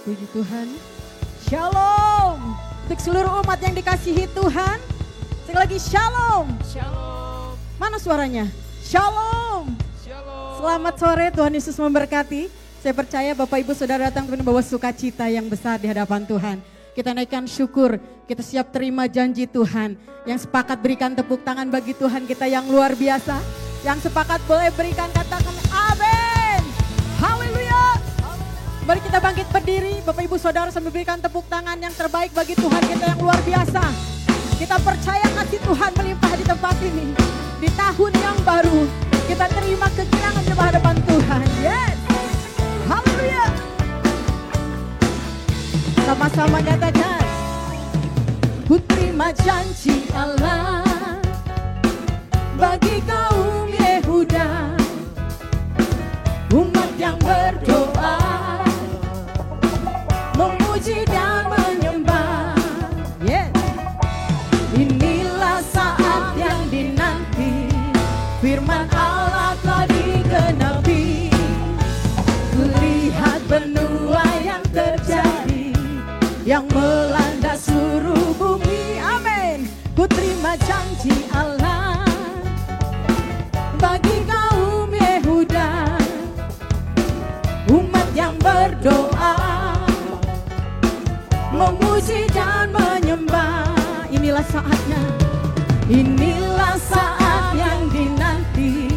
Puji Tuhan. Shalom. Untuk seluruh umat yang dikasihi Tuhan. Sekali lagi shalom. Shalom. Mana suaranya? Shalom. Shalom. Selamat sore, Tuhan Yesus memberkati. Saya percaya Bapak Ibu Saudara datang membawa sukacita yang besar di hadapan Tuhan. Kita naikkan syukur, kita siap terima janji Tuhan. Yang sepakat berikan tepuk tangan bagi Tuhan kita yang luar biasa. Yang sepakat boleh berikan katakan amin. Haleluya. Mari kita bangkit berdiri, Bapak Ibu Saudara, sambil berikan tepuk tangan yang terbaik bagi Tuhan kita yang luar biasa. Kita percaya kasih Tuhan melimpah di tempat ini. Di tahun yang baru, kita terima kegirangan di hadapan Tuhan. Yes. Haleluya. Sama-sama katakan, ku terima janji Allah bagi kaum Yehuda, umat yang berdoa, memuji dan menyembah. Yes. Inilah saat yang dinanti, firman Allah telah digenapi. Kulihat benua yang terjadi, yang melanda seluruh bumi. Amin. Ku terima janji Allah bagi kaum Yehuda, umat yang berdoa, memuji dan menyembah. Inilah saatnya, inilah saat yang dinanti,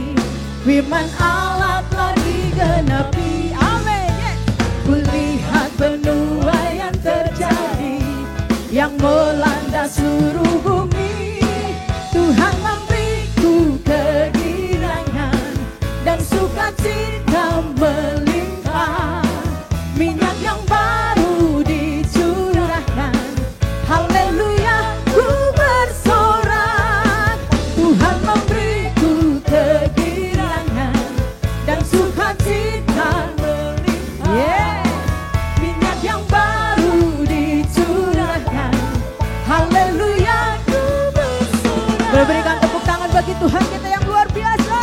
firman Allah telah digenapi. Amin. Yes. Kulihat benua yang terjadi, yang melanda seluruh bumi. Tuhan memberiku kegirangan dan sukacita melimpah. Minyak yang baru dicurahkan, haleluya, ku bersorak. Tuhan memberiku kegirangan dan sukacita melimpah. Yeah. Minyak yang baru dicurahkan, haleluya, ku bersorak. Berikan tepuk tangan bagi Tuhan kita yang luar biasa.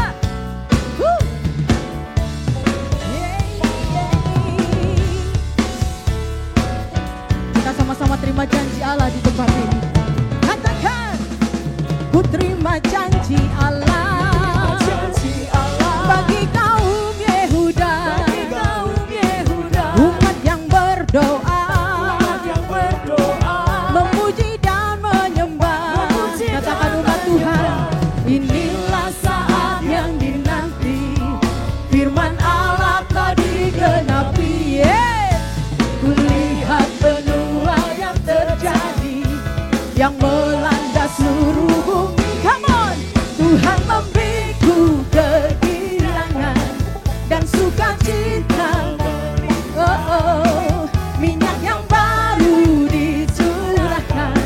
Kita sama-sama terima janji Allah di tempat ini. Katakan, ku terima janji Allah bagi kaum Yehuda, umat yang berdoa, memuji dan menyembah. Katakan umat Tuhan, inilah saat yang dinanti, firman Allah telah digenapi. Yes. Kulihat benua yang terjadi, yang melanda seluruh bumi. Come on. Tuhan memberiku kegirangan dan sukacita. Oh, oh. Minyak yang baru dicurahkan,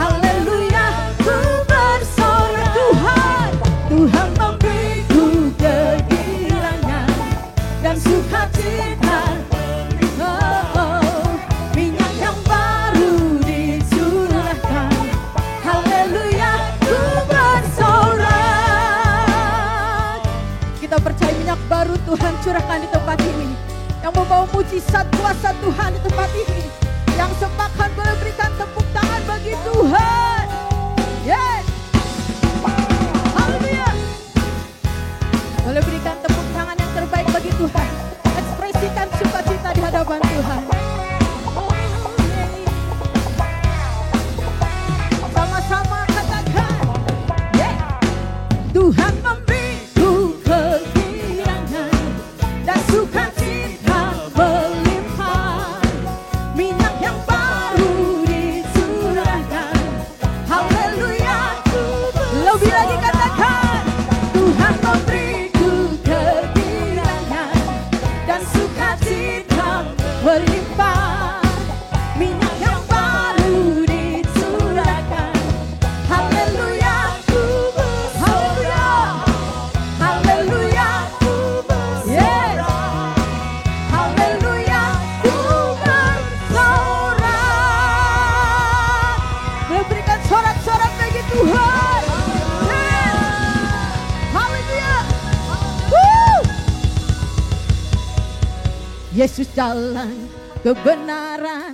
haleluya, ku bersorak. Tuhan memberiku kegirangan dan sukacita. Oh, oh. Minyak yang baru dicurahkan, haleluya, ku bersorak. Kita percaya minyak baru Tuhan curahkan di tempat ini, yang membawa mujizat kuasa Tuhan di tempat ini. Yang sepakat boleh berikan tepuk tangan bagi Tuhan. Yes. Haleluya. Boleh berikan tepuk tangan yang terbaik bagi Tuhan. Ekspresikan sukacita di hadapan Tuhan. Sama-sama katakan, yeah. Tuhan memberiku kegirangan dan sukacita melimpah. Minyak yang baru dicurahkan, Yesus jalan kebenaran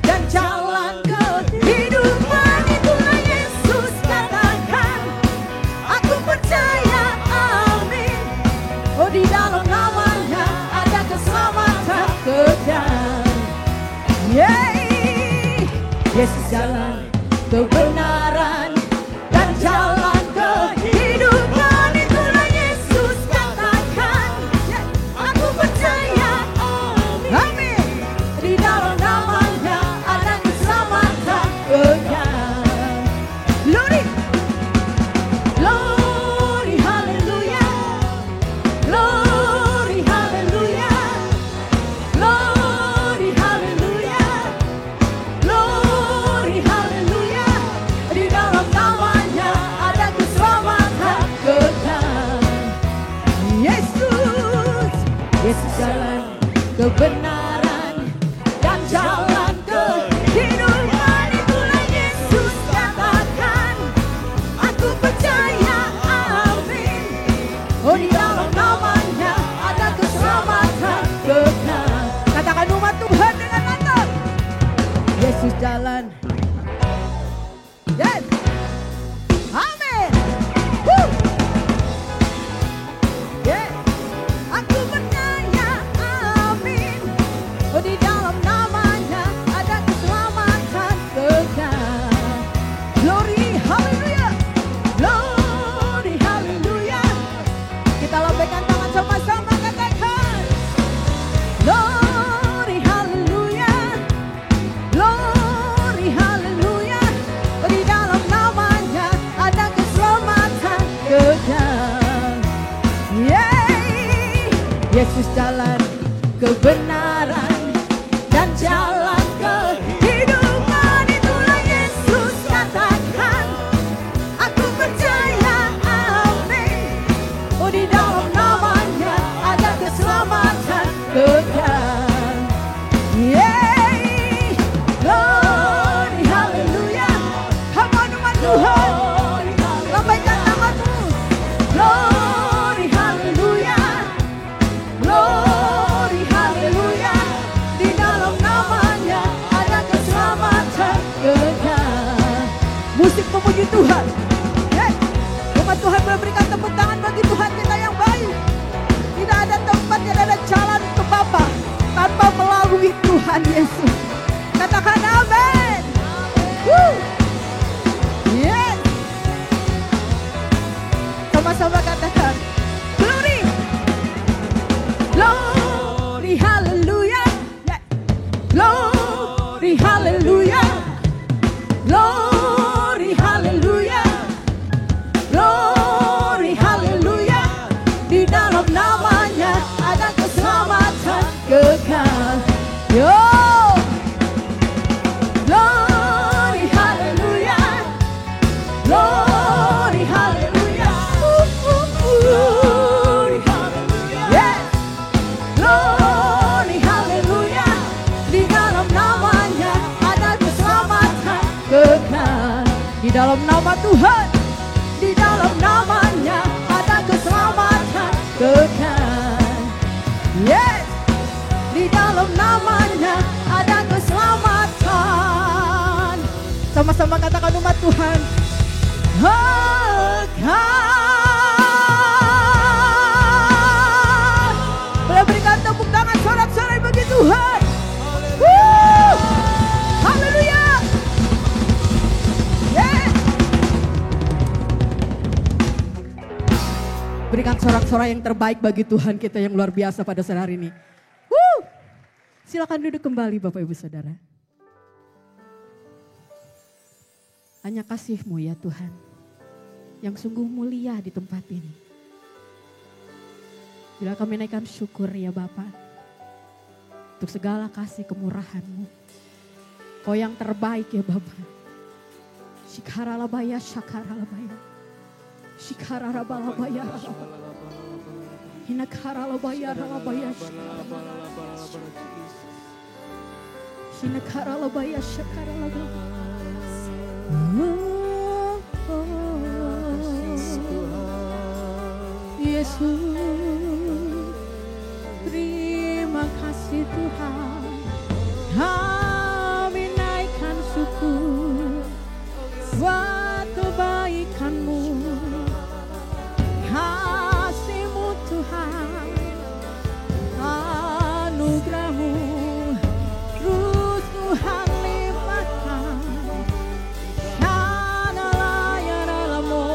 dan jalan kehidupan. Itulah Yesus katakan, aku percaya, amin. Oh, di dalam namanya ada keselamatan kekal. Yesus jalan kebenaran dan jalan kehidupan. Itulah Yesus katakan, aku percaya, amin. Di dalam namanya ada keselamatan kekal. Glory, glory, haleluya, glory, haleluya, glory, haleluya, glory, haleluya. Di dalam namanya ada keselamatan kekal. Yesus jalan kebenaran dan jalan kehidupan. Itulah Yesus katakan, aku percaya, amin. Oh, di dalam namanya ada keselamatan kekal. Katakan umat Tuhan dengan mantap. Yesus jalan. Yes. Amin. Woo. Yeah. Aku percaya, amin. Oh, di dalam namanya ada keselamatan kekal. Glory, haleluya. Glory, haleluya. Kita lambaikan tangan sama-sama, katakan. Glory, haleluya. Glory, haleluya. Di dalam namanya ada keselamatan kekal. Yesus jalan kebenaran dan jalan kehidupan. Itulah Yesus katakan, aku percaya, amin. Oh, di dalam namanya ada keselamatan kekal. Glory, haleluya. Come on, umat Tuhan, lambaikan tanganmu. Glory, haleluya. Glory, haleluya. Di dalam namanya ada keselamatan kekal. Musik memuji Tuhan. Umat Tuhan boleh berikan tepuk tangan bagi Tuhan kita yang baik. Tidak ada tempat, tidak ada jalan ke Bapa tanpa melalui Tuhan Yesus. Katakan amin. Yes. Sama-sama katakan glory. Glory, haleluya. Glory, haleluya. Glory, haleluya. Glory, haleluya. Di dalam namanya ada keselamatan kekal. Glory, haleluya. Glory, haleluya. Glory, haleluya. Yes. Glory, haleluya. Di dalam namanya ada keselamatan kekal. Di dalam nama Tuhan, di dalam namanya ada keselamatan kekal. Yes. Di dalam namanya ada keselamatan. Sama-sama katakan umat Tuhan. Kekal. Boleh berikan tepuk tangan sorak-sorai bagi Tuhan. Haleluya. Yeah. Berikan sorak-sorai yang terbaik bagi Tuhan kita yang luar biasa pada sore hari ini. Silakan duduk kembali Bapak Ibu Saudara. Hanya kasih-Mu ya Tuhan, yang sungguh mulia di tempat ini. Bila kami naikkan syukur ya Bapa, untuk segala kasih kemurahan-Mu. Kau yang terbaik ya Bapa. Shikaralabaya, syakaralabaya. Shikararabalabaya. Hinakaralabaya, ralabaya, Hinakaralabaya, syakaralabaya. Yesus, terima kasih Tuhan, kami naikkan syukur buat kebaikan-Mu, kasih-Mu Tuhan, anugerah-Mu terus Tuhan limpahkan. Syanalah ya dalam-Mu,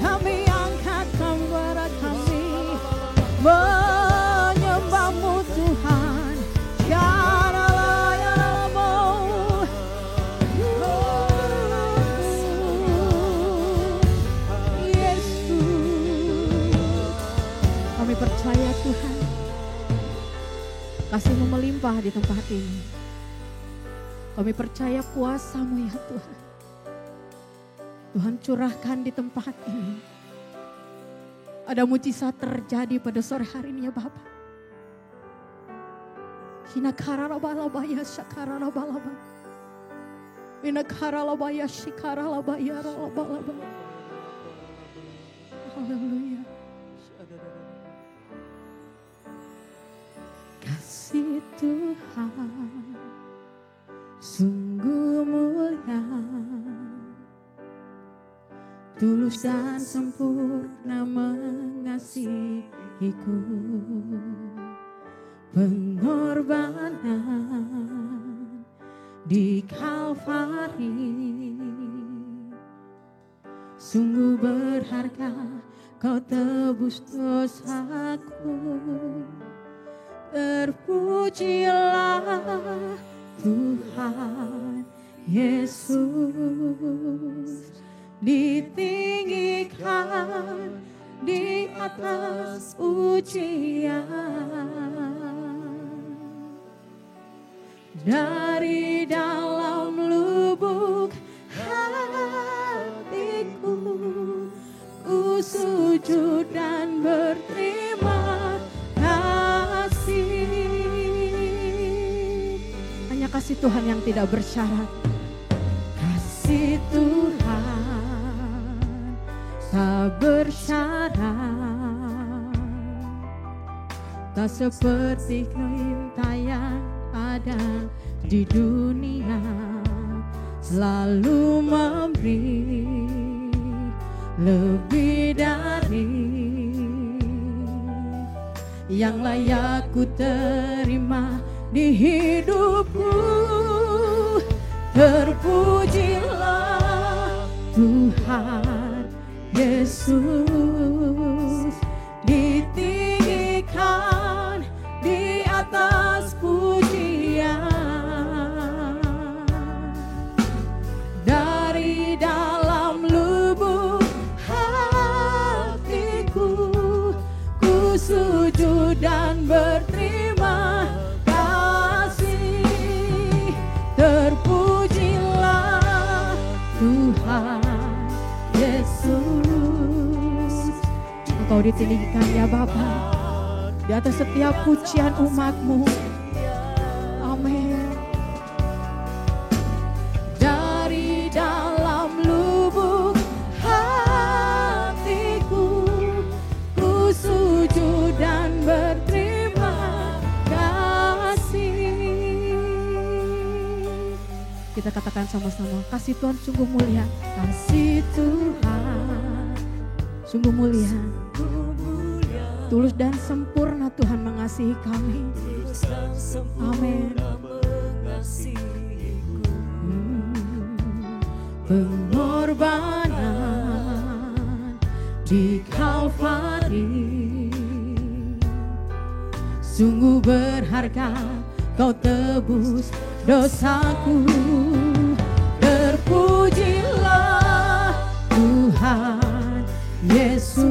kami angkatkan suara kami menyembah-Mu Tuhan. Syanalah ya dalam-Mu, Yesus. Kami percaya Tuhan, kasih-Mu melimpah di tempat ini. Kami percaya kuasa-Mu ya Tuhan. Tuhan curahkan di tempat ini. Ada mujizat terjadi pada sore hari ini ya Bapa. Hinakaralabaya syakaralabalaba. Hinakaralabaya shikaralabaya ralabalaba. Haleluya. Kasih Tuhan sungguh mulia, tulus dan sempurna mengasihiku. Pengorbanan di Kalvari sungguh berharga, Kau tebus dosaku. Terpujilah Tuhan Yesus, ditinggikan di atas pujian. Dari dalam lubuk hatiku, ku sujud dan berterima kasih. Hanya kasih Tuhan yang tidak bersyarat. Kasih Tuhan tak bersyarat, tak seperti keintaian ada di dunia, selalu memberi lebih dari yang layak ku terima di hidupku. Terpujilah Tuhan Yesus, ditinggikan di atas pujian. Dari dalam lubuk hatiku, ku sujud dan berterima kasih. Terpujilah Tuhan Yesus, Engkau ditinggikan ya Bapa di atas setiap pujian umat-Mu. Amin. Dari dalam lubuk hatiku, ku sujud dan berterima kasih. Kita katakan sama-sama, kasih Tuhan sungguh mulia. Kasih Tuhan sungguh mulia, tulus dan sempurna Tuhan mengasihi kami. Amin. Pengorbanan di Kalvari sungguh berharga, Kau tebus dosaku. Terpujilah Tuhan Yesus,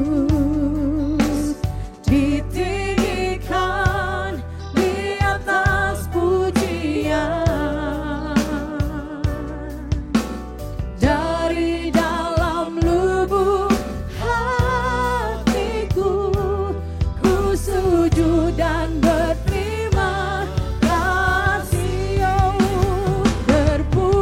ditinggikan di atas pujian. Dari dalam lubuk hatiku, ku sujud dan berterima kasih. Terpujilah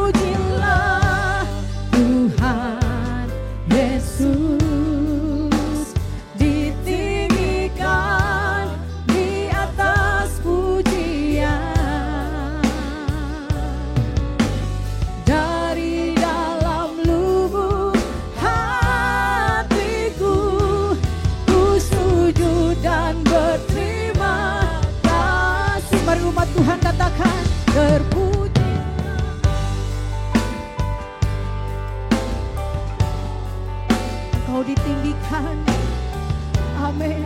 Engkau ditinggikan. Amin.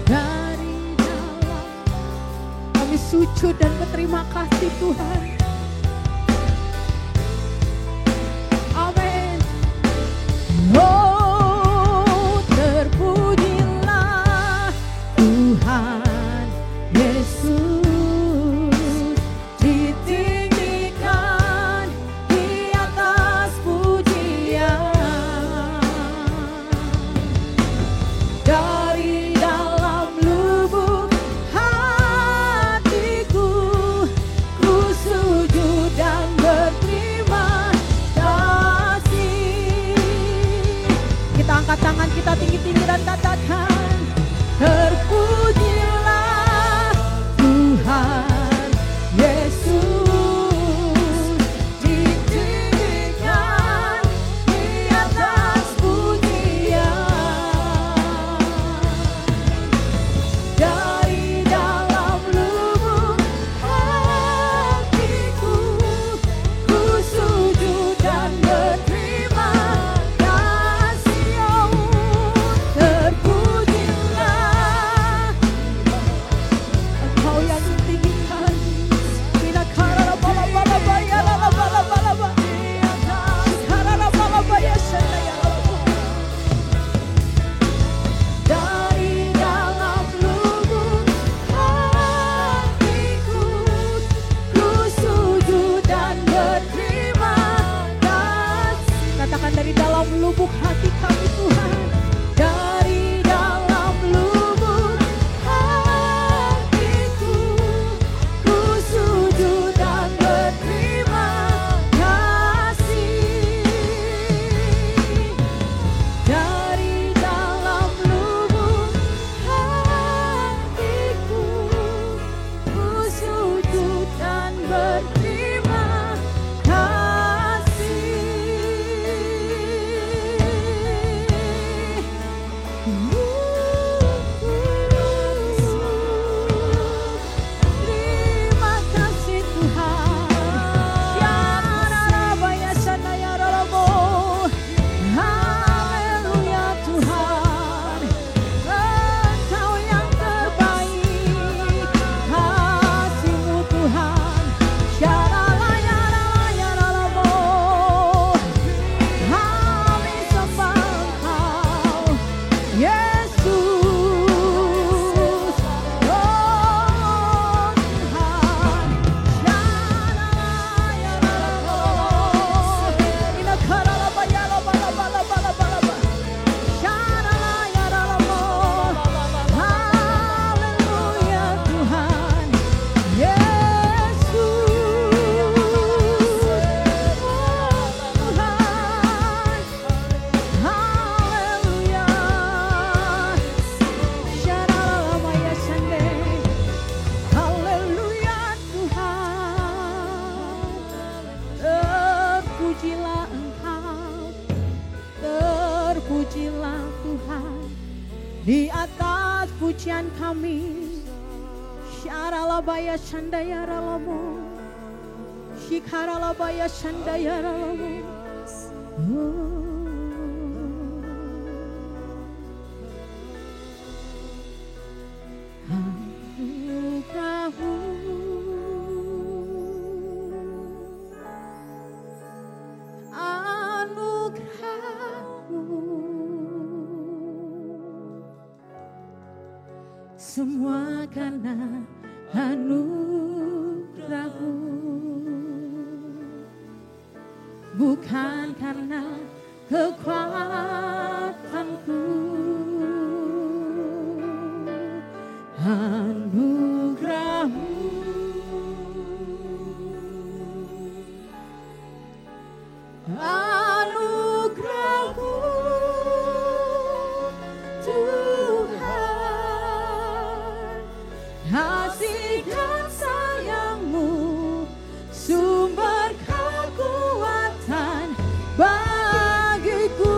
Dari dalam kami sujud dan berterima kasih Tuhan. Amin. Oh, terpujilah Tuhan Yesus, ditinggikan di atas pujian. Dari dalam lubuk hatiku, ku sujud dan berterima kasih. Kita angkat tangan kita tinggi-tinggi dan katakan, terpujilah Tuhan Yesus, ditinggikan di atas pujian. Dari dalam lubuk hatiku, ku sujud dan berterima kasih. Oh, terpujilah Engkau yang ditinggikan. Bila karana bala-bala ya bala-bala karana bala ya sendaya. Dari dalam lubuk hatiku, ku sujud dan berterima kasih. Katakan, dari dalam lubuk hati kami Tuhan. Dari dalam lubuk hatiku, ku sujud dan berterima kasih. Dari dalam lubuk hatiku, ku sujud dan berterima kasih. Terima kasih Tuhan. Syararabaya sandayarabo. Haleluya Tuhan, Engkau yang terbaik. Kasih-Mu Tuhan. Syaralayarayarabo. Kami sembah Engkau Yesus. Oh Tuhan. Syaralayarabo. Inakaralabayalabalabalabalabalaba. Syaralayarabo. Haleluya Tuhan Yesus. Tuhan. Haleluya. Syaralamaya sande. Haleluya Tuhan. Terpujilah Engkau, terpujilah Tuhan di atas pujian kami. Syaralabaya shandayaralamu. Shikaralabaya shandayaralamu. Anugerah-Mu, anugerah-Mu, semua karena anugerah-Mu, bukan karena kekuatanku. Anugerah-Mu, anugerah-Mu Tuhan, kasih dan sayang-Mu, sumber kekuatan bagiku.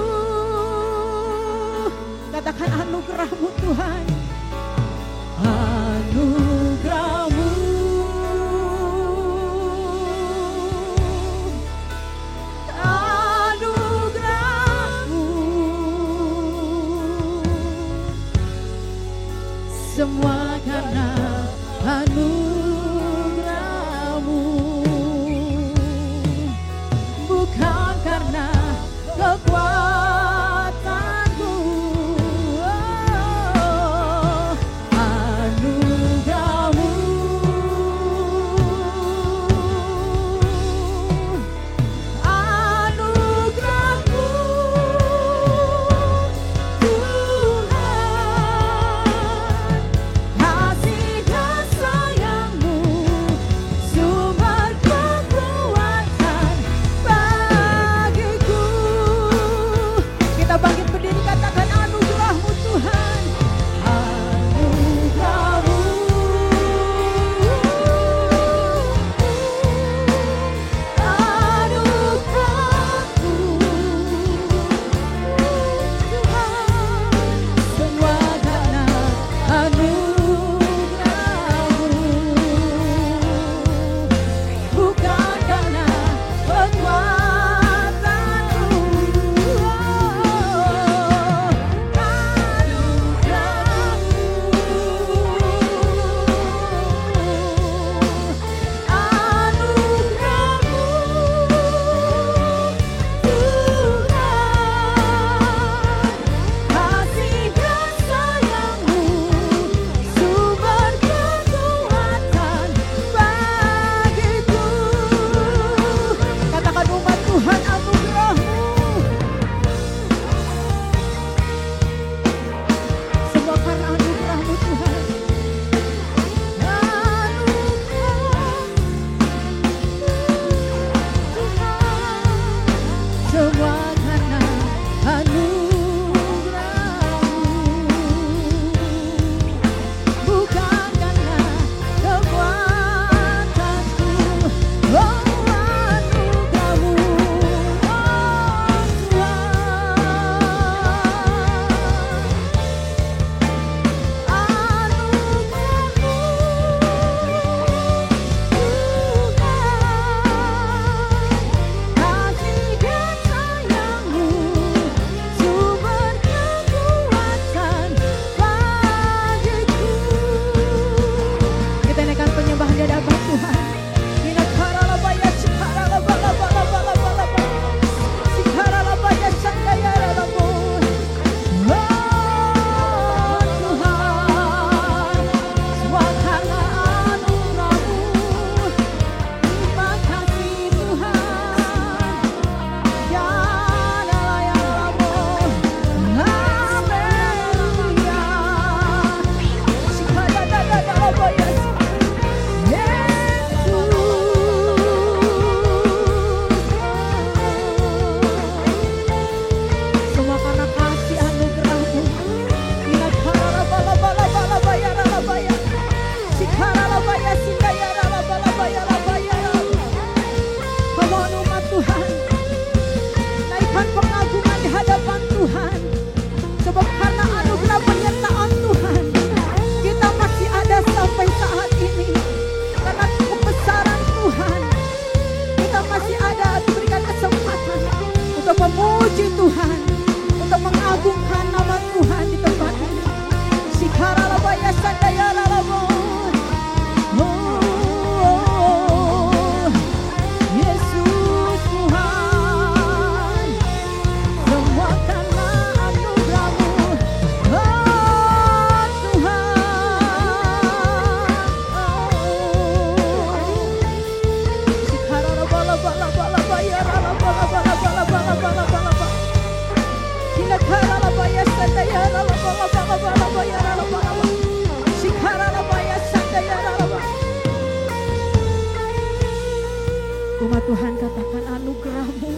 Umat Tuhan katakan anugerah-Mu.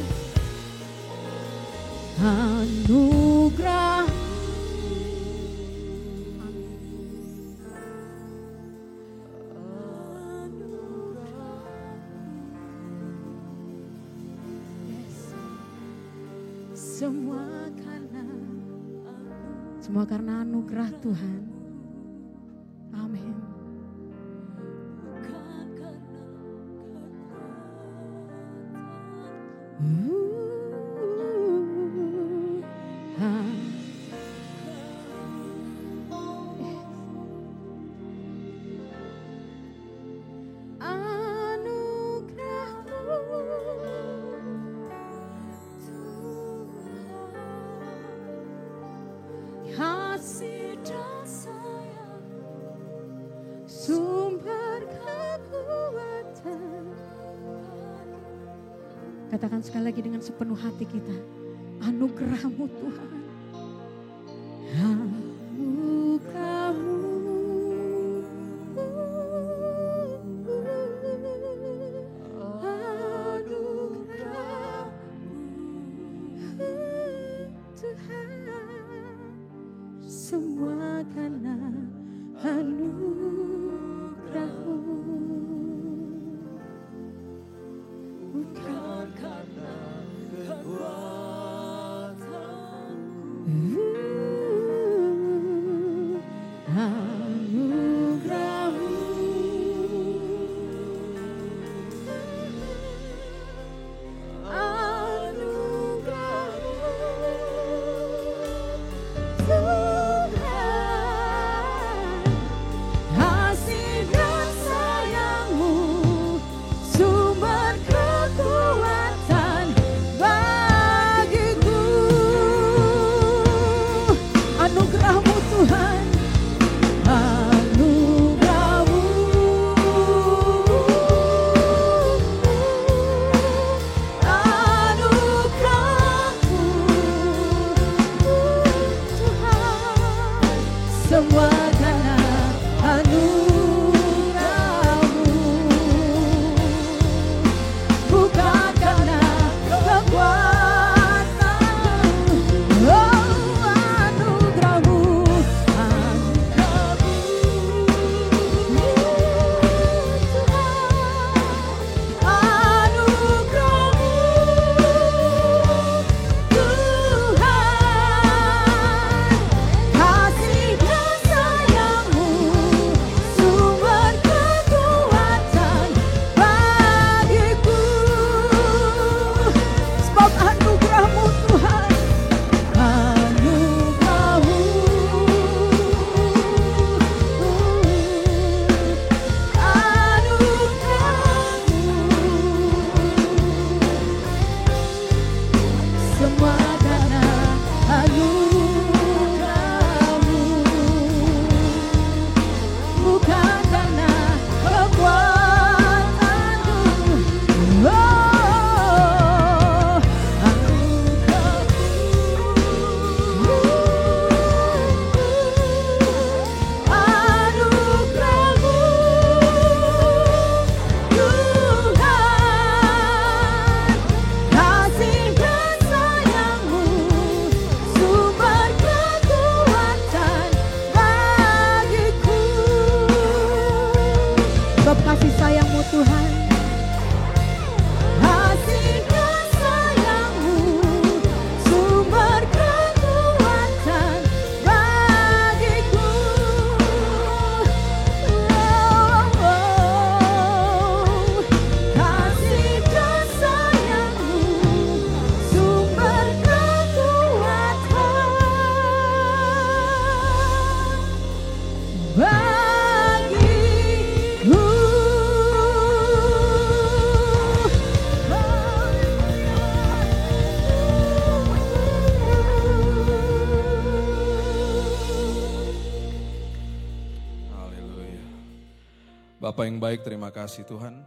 Anugerah. Semua karena anugerah Tuhan. Amin. Katakan sekali lagi dengan sepenuh hati kita. Anugerah-Mu Tuhan. Anugerah-Mu. Anugerah-Mu Tuhan. Semua karena anugerah-Mu. Bukan karena kekuatanmu. Anugerah-Mu. Anugerah-Mu Tuhan. Kasih dan sayang-Mu sumber kekuatan bagiku. Anugerah-Mu Tuhan. Anugerah-Mu. Anugerah-Mu Tuhan. Semua karena anugerah-Mu. Bukan karena kekuatanmu. Oh, anugerah-Mu. Anugerah-Mu Tuhan. Anugerah-Mu Tuhan. Kasih dan sayang-Mu sumber kekuatan bagiku. Sebab anugerah-Mu Tuhan. Anugerah-Mu. Anugerah-Mu. Semua karena anugerah-Mu. Bukan karena kekuatanmu. Oh, anugerah-Mu. Anugerah-Mu Tuhan. Kasih dan sayang-Mu sumber kekuatan bagiku. Sebab kasih sayang-Mu Tuhan. Kasih dan sayang-Mu sumber kekuatan bagiku. Kasih dan sayang-Mu sumber kekuatan bagiku. Haleluya. Bapa yang baik, terima kasih Tuhan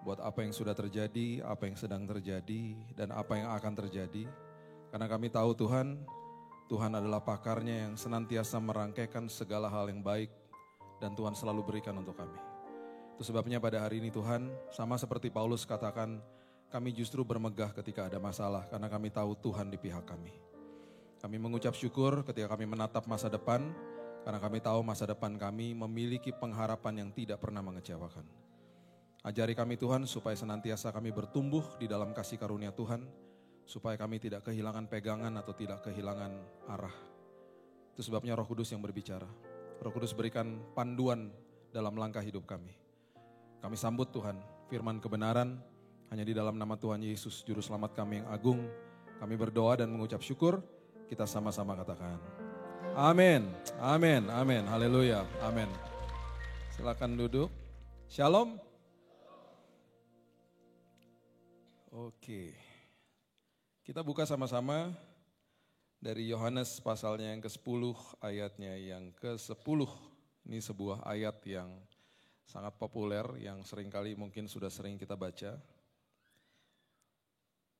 buat apa yang sudah terjadi, apa yang sedang terjadi, dan apa yang akan terjadi. Karena kami tahu Tuhan, Tuhan adalah pakarnya yang senantiasa merangkaikan segala hal yang baik dan Tuhan selalu berikan untuk kami. Itu sebabnya pada hari ini Tuhan, sama seperti Paulus katakan, kami justru bermegah ketika ada masalah karena kami tahu Tuhan di pihak kami. Kami mengucap syukur ketika kami menatap masa depan karena kami tahu masa depan kami memiliki pengharapan yang tidak pernah mengecewakan. Ajari kami Tuhan supaya senantiasa kami bertumbuh di dalam kasih karunia Tuhan, supaya kami tidak kehilangan pegangan atau tidak kehilangan arah. Itu sebabnya Roh Kudus yang berbicara. Roh Kudus berikan panduan dalam langkah hidup kami. Kami sambut Tuhan, firman kebenaran, hanya di dalam nama Tuhan Yesus, Juru Selamat kami yang agung. Kami berdoa dan mengucap syukur, kita sama-sama katakan. Amin, amin, amin, haleluya, amin. Silakan duduk. Shalom. Oke, kita buka sama-sama dari Yohanes pasalnya yang ke-10, ayatnya yang ke-10. Ini sebuah ayat yang sangat populer, yang seringkali mungkin sudah sering kita baca.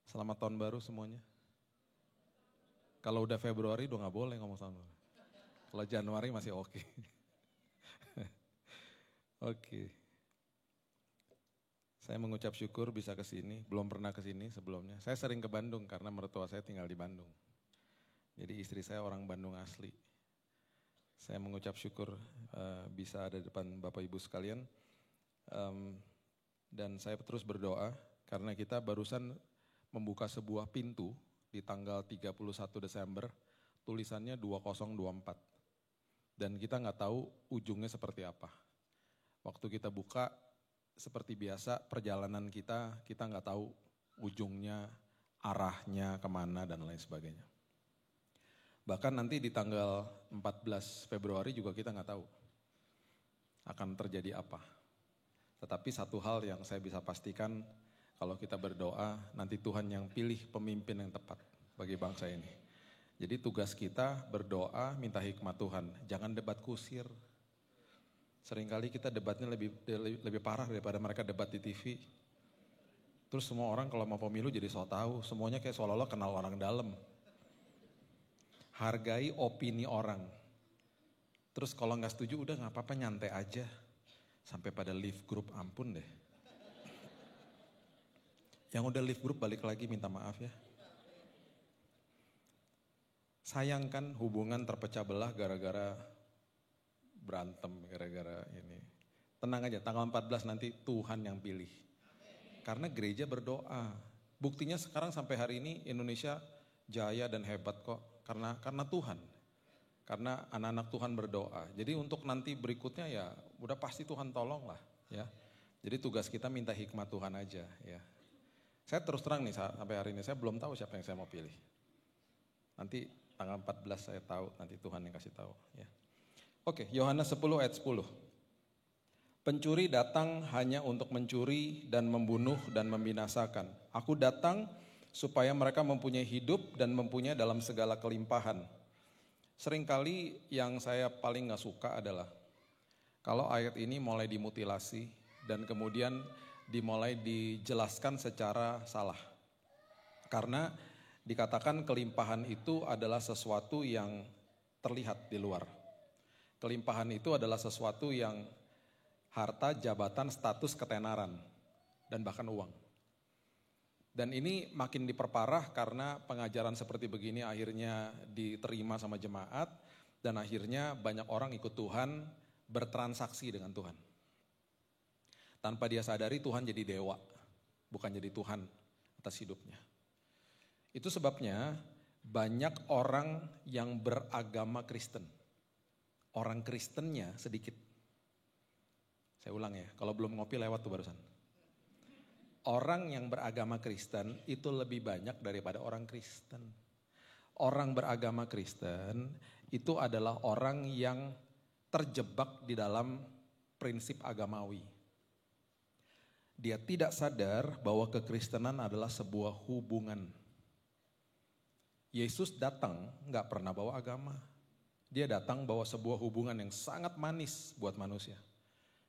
Selamat tahun baru semuanya. Kalau udah Februari udah gak boleh ngomong selamat. Kalau Januari masih oke. Oke. Saya mengucap syukur bisa ke sini, belum pernah ke sini sebelumnya. Saya sering ke Bandung karena mertua saya tinggal di Bandung. Jadi istri saya orang Bandung asli. Saya mengucap syukur bisa ada di depan Bapak Ibu sekalian. Dan saya terus berdoa karena kita barusan membuka sebuah pintu di tanggal 31 Desember, tulisannya 2024. Dan kita nggak tahu ujungnya seperti apa. Waktu kita buka, seperti biasa perjalanan kita nggak tahu ujungnya, arahnya kemana dan lain sebagainya. Bahkan nanti di tanggal 14 Februari juga kita nggak tahu akan terjadi apa. Tetapi satu hal yang saya bisa pastikan, kalau kita berdoa, nanti Tuhan yang pilih pemimpin yang tepat bagi bangsa ini. Jadi tugas kita berdoa, minta hikmat Tuhan, jangan debat kusir. Seringkali kita debatnya lebih parah daripada mereka debat di TV. Terus semua orang kalau mau pemilu jadi so tahu, semuanya kayak seolah-olah kenal orang dalam. Hargai opini orang. Terus kalau nggak setuju udah nggak apa-apa, nyantai aja. Sampai pada leave group, ampun deh. Yang udah leave group balik lagi minta maaf ya. Sayangkan hubungan terpecah belah gara-gara berantem, gara-gara ini. Tenang aja, tanggal 14 nanti Tuhan yang pilih. Karena gereja berdoa. Buktinya sekarang sampai hari ini Indonesia jaya dan hebat kok. Karena Tuhan. Karena anak-anak Tuhan berdoa. Jadi untuk nanti berikutnya ya udah pasti Tuhan tolong lah ya. Jadi tugas kita minta hikmat Tuhan aja ya. Saya terus terang nih sampai hari ini saya belum tahu siapa yang saya mau pilih. Nanti tanggal 14 saya tahu, nanti Tuhan yang kasih tahu ya. Oke, Yohanes 10 ayat 10. Pencuri datang hanya untuk mencuri dan membunuh dan membinasakan. Aku datang supaya mereka mempunyai hidup dan mempunyai dalam segala kelimpahan. Seringkali yang saya paling gak suka adalah kalau ayat ini mulai dimutilasi dan kemudian dimulai dijelaskan secara salah. Karena dikatakan kelimpahan itu adalah sesuatu yang terlihat di luar. Kelimpahan itu adalah sesuatu yang harta, jabatan, status, ketenaran, dan bahkan uang. Dan ini makin diperparah karena pengajaran seperti begini akhirnya diterima sama jemaat dan akhirnya banyak orang ikut Tuhan, bertransaksi dengan Tuhan. Tanpa dia sadari Tuhan jadi dewa, bukan jadi Tuhan atas hidupnya. Itu sebabnya banyak orang yang beragama Kristen. Orang Kristennya sedikit. Saya ulang ya, kalau belum ngopi lewat tuh barusan. Orang yang beragama Kristen itu lebih banyak daripada orang Kristen. Orang beragama Kristen itu adalah orang yang terjebak di dalam prinsip agamawi. Dia tidak sadar bahwa kekristenan adalah sebuah hubungan. Yesus datang gak pernah bawa agama. Dia datang bawa sebuah hubungan yang sangat manis buat manusia.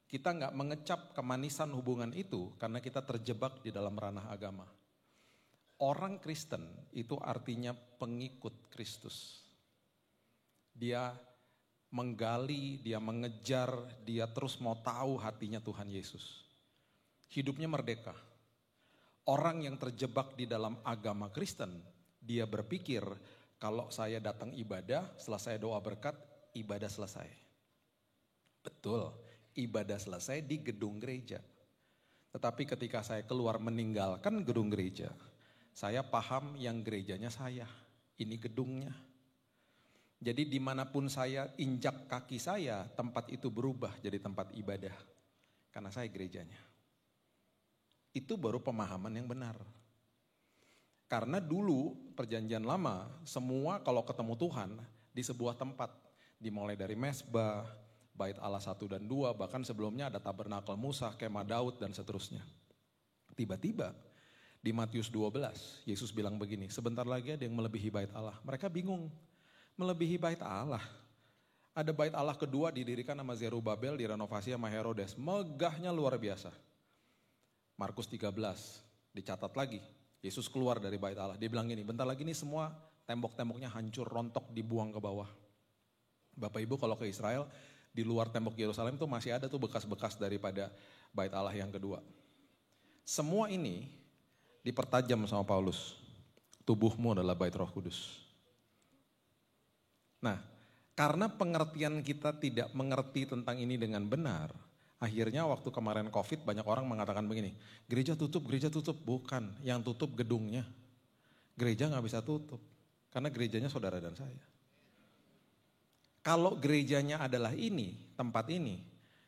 Kita gak mengecap kemanisan hubungan itu karena kita terjebak di dalam ranah agama. Orang Kristen itu artinya pengikut Kristus. Dia menggali, dia mengejar, dia terus mau tahu hatinya Tuhan Yesus. Hidupnya merdeka. Orang yang terjebak di dalam agama Kristen, dia berpikir kalau saya datang ibadah, selesai doa berkat, ibadah selesai. Betul, ibadah selesai di gedung gereja. Tetapi ketika saya keluar meninggalkan gedung gereja, saya paham yang gerejanya saya, ini gedungnya. Jadi dimanapun saya injak kaki saya, tempat itu berubah jadi tempat ibadah. Karena saya gerejanya. Itu baru pemahaman yang benar. Karena dulu perjanjian lama, semua kalau ketemu Tuhan di sebuah tempat. Dimulai dari mezbah, bait Allah 1 dan 2, bahkan sebelumnya ada tabernakel Musa, kemah Daud dan seterusnya. Tiba-tiba di Matius 12, Yesus bilang begini, sebentar lagi ada yang melebihi bait Allah. Mereka bingung. Melebihi bait Allah. Ada bait Allah kedua didirikan sama Zerubabel, direnovasi sama Herodes. Megahnya luar biasa. Markus 13, dicatat lagi. Yesus keluar dari bait Allah. Dia bilang gini, bentar lagi nih semua tembok-temboknya hancur, rontok, dibuang ke bawah. Bapak Ibu kalau ke Israel, di luar tembok Yerusalem tuh masih ada tuh bekas-bekas daripada bait Allah yang kedua. Semua ini dipertajam sama Paulus. Tubuhmu adalah bait Roh Kudus. Nah, karena pengertian kita tidak mengerti tentang ini dengan benar, akhirnya waktu kemarin COVID banyak orang mengatakan begini, gereja tutup. Bukan, yang tutup gedungnya. Gereja gak bisa tutup, karena gerejanya saudara dan saya. Kalau gerejanya adalah ini, tempat ini,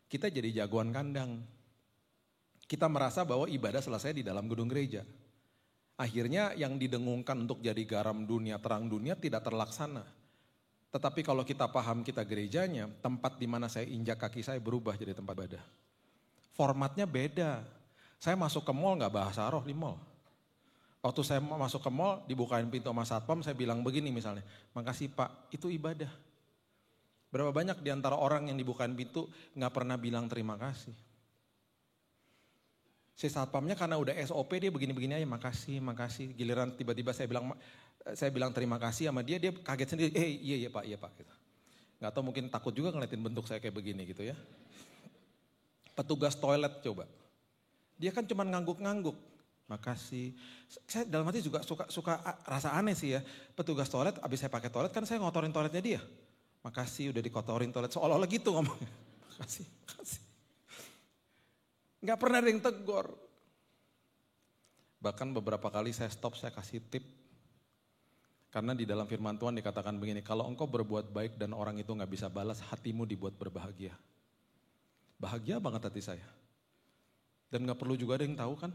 kita jadi jagoan kandang. Kita merasa bahwa ibadah selesai di dalam gedung gereja. Akhirnya yang didengungkan untuk jadi garam dunia, terang dunia tidak terlaksana. Tetapi kalau kita paham kita gerejanya, tempat di mana saya injak kaki saya berubah jadi tempat ibadah. Formatnya beda. Saya masuk ke mall gak bahasa roh di mall. Waktu saya masuk ke mall, dibukain pintu sama satpam, saya bilang begini misalnya, makasih Pak, itu ibadah. Berapa banyak di antara orang yang dibukain pintu gak pernah bilang terima kasih. Si satpamnya karena udah SOP dia begini-begini aja, makasih. Giliran tiba-tiba saya bilang terima kasih sama dia kaget sendiri, iya pak. Gitu. Gak tahu mungkin takut juga ngeliatin bentuk saya kayak begini gitu ya. Petugas toilet coba, dia kan cuma ngangguk-ngangguk, makasih. Saya dalam hati juga suka rasa aneh sih ya, petugas toilet abis saya pakai toilet kan saya ngotorin toiletnya dia. Makasih udah dikotorin toilet, seolah-olah gitu ngomongnya. Makasih. Gak pernah ada yang tegur. Bahkan beberapa kali saya stop, saya kasih tip. Karena di dalam firman Tuhan dikatakan begini, kalau engkau berbuat baik dan orang itu gak bisa balas, hatimu dibuat berbahagia. Bahagia banget hati saya. Dan gak perlu juga ada yang tahu kan.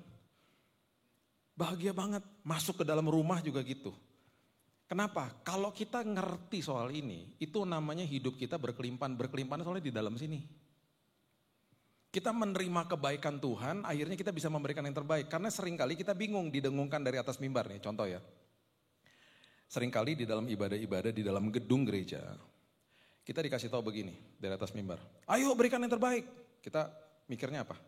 Bahagia banget, masuk ke dalam rumah juga gitu. Kenapa? Kalau kita ngerti soal ini, itu namanya hidup kita berkelimpahan soalnya di dalam sini. Kita menerima kebaikan Tuhan, akhirnya kita bisa memberikan yang terbaik. Karena seringkali kita bingung didengungkan dari atas mimbar nih, contoh ya. Seringkali di dalam ibadah-ibadah, di dalam gedung gereja, kita dikasih tahu begini dari atas mimbar. Ayo berikan yang terbaik. Kita mikirnya apa?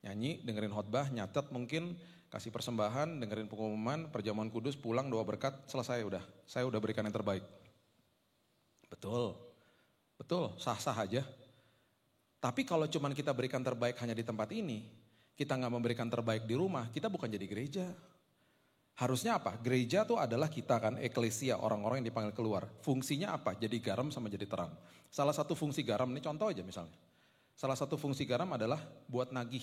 Nyanyi, dengerin khotbah, nyatet mungkin, kasih persembahan, dengerin pengumuman, perjamuan kudus, pulang, doa berkat, selesai udah. Saya udah berikan yang terbaik. Betul, sah-sah aja. Tapi kalau cuman kita berikan terbaik hanya di tempat ini, kita gak memberikan terbaik di rumah, kita bukan jadi gereja. Harusnya apa? Gereja itu adalah kita kan, eklesia, orang-orang yang dipanggil keluar. Fungsinya apa? Jadi garam sama jadi terang. Salah satu fungsi garam, ini contoh aja misalnya. Salah satu fungsi garam adalah buat nagih.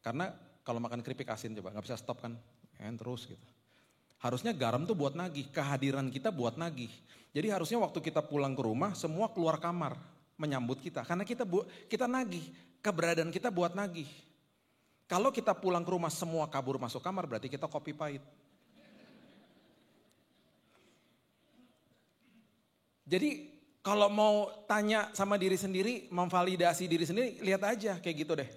Karena kalau makan keripik asin coba, gak bisa stop kan, terus gitu. Harusnya garam tuh buat nagih, kehadiran kita buat nagih. Jadi harusnya waktu kita pulang ke rumah, semua keluar kamar menyambut kita. Karena kita nagih, keberadaan kita buat nagih. Kalau kita pulang ke rumah semua kabur masuk kamar, berarti kita kopi pahit. Jadi kalau mau tanya sama diri sendiri, memvalidasi diri sendiri, lihat aja kayak gitu deh.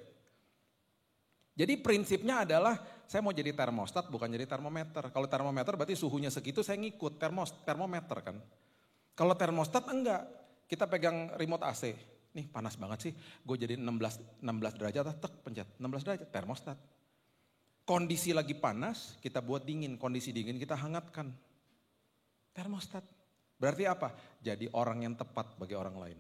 Jadi prinsipnya adalah saya mau jadi termostat bukan jadi termometer. Kalau termometer berarti suhunya segitu saya ngikut termometer kan. Kalau termostat enggak. Kita pegang remote AC, nih panas banget sih, gue jadi 16 derajat, pencet 16 derajat, termostat. Kondisi lagi panas, kita buat dingin, kondisi dingin kita hangatkan. Termostat. Berarti apa? Jadi orang yang tepat bagi orang lain.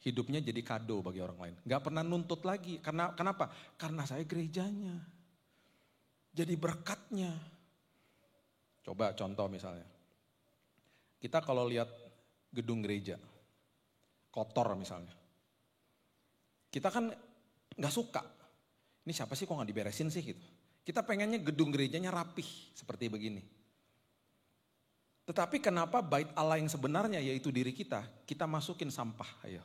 Hidupnya jadi kado bagi orang lain. Gak pernah nuntut lagi. Kenapa? Karena saya gerejanya. Jadi berkatnya. Coba contoh misalnya. Kita kalau lihat gedung gereja, kotor misalnya. Kita kan gak suka. Ini siapa sih kok gak diberesin sih gitu. Kita pengennya gedung gerejanya rapih seperti begini. Tetapi kenapa bait Allah yang sebenarnya yaitu diri kita masukin sampah, ayo.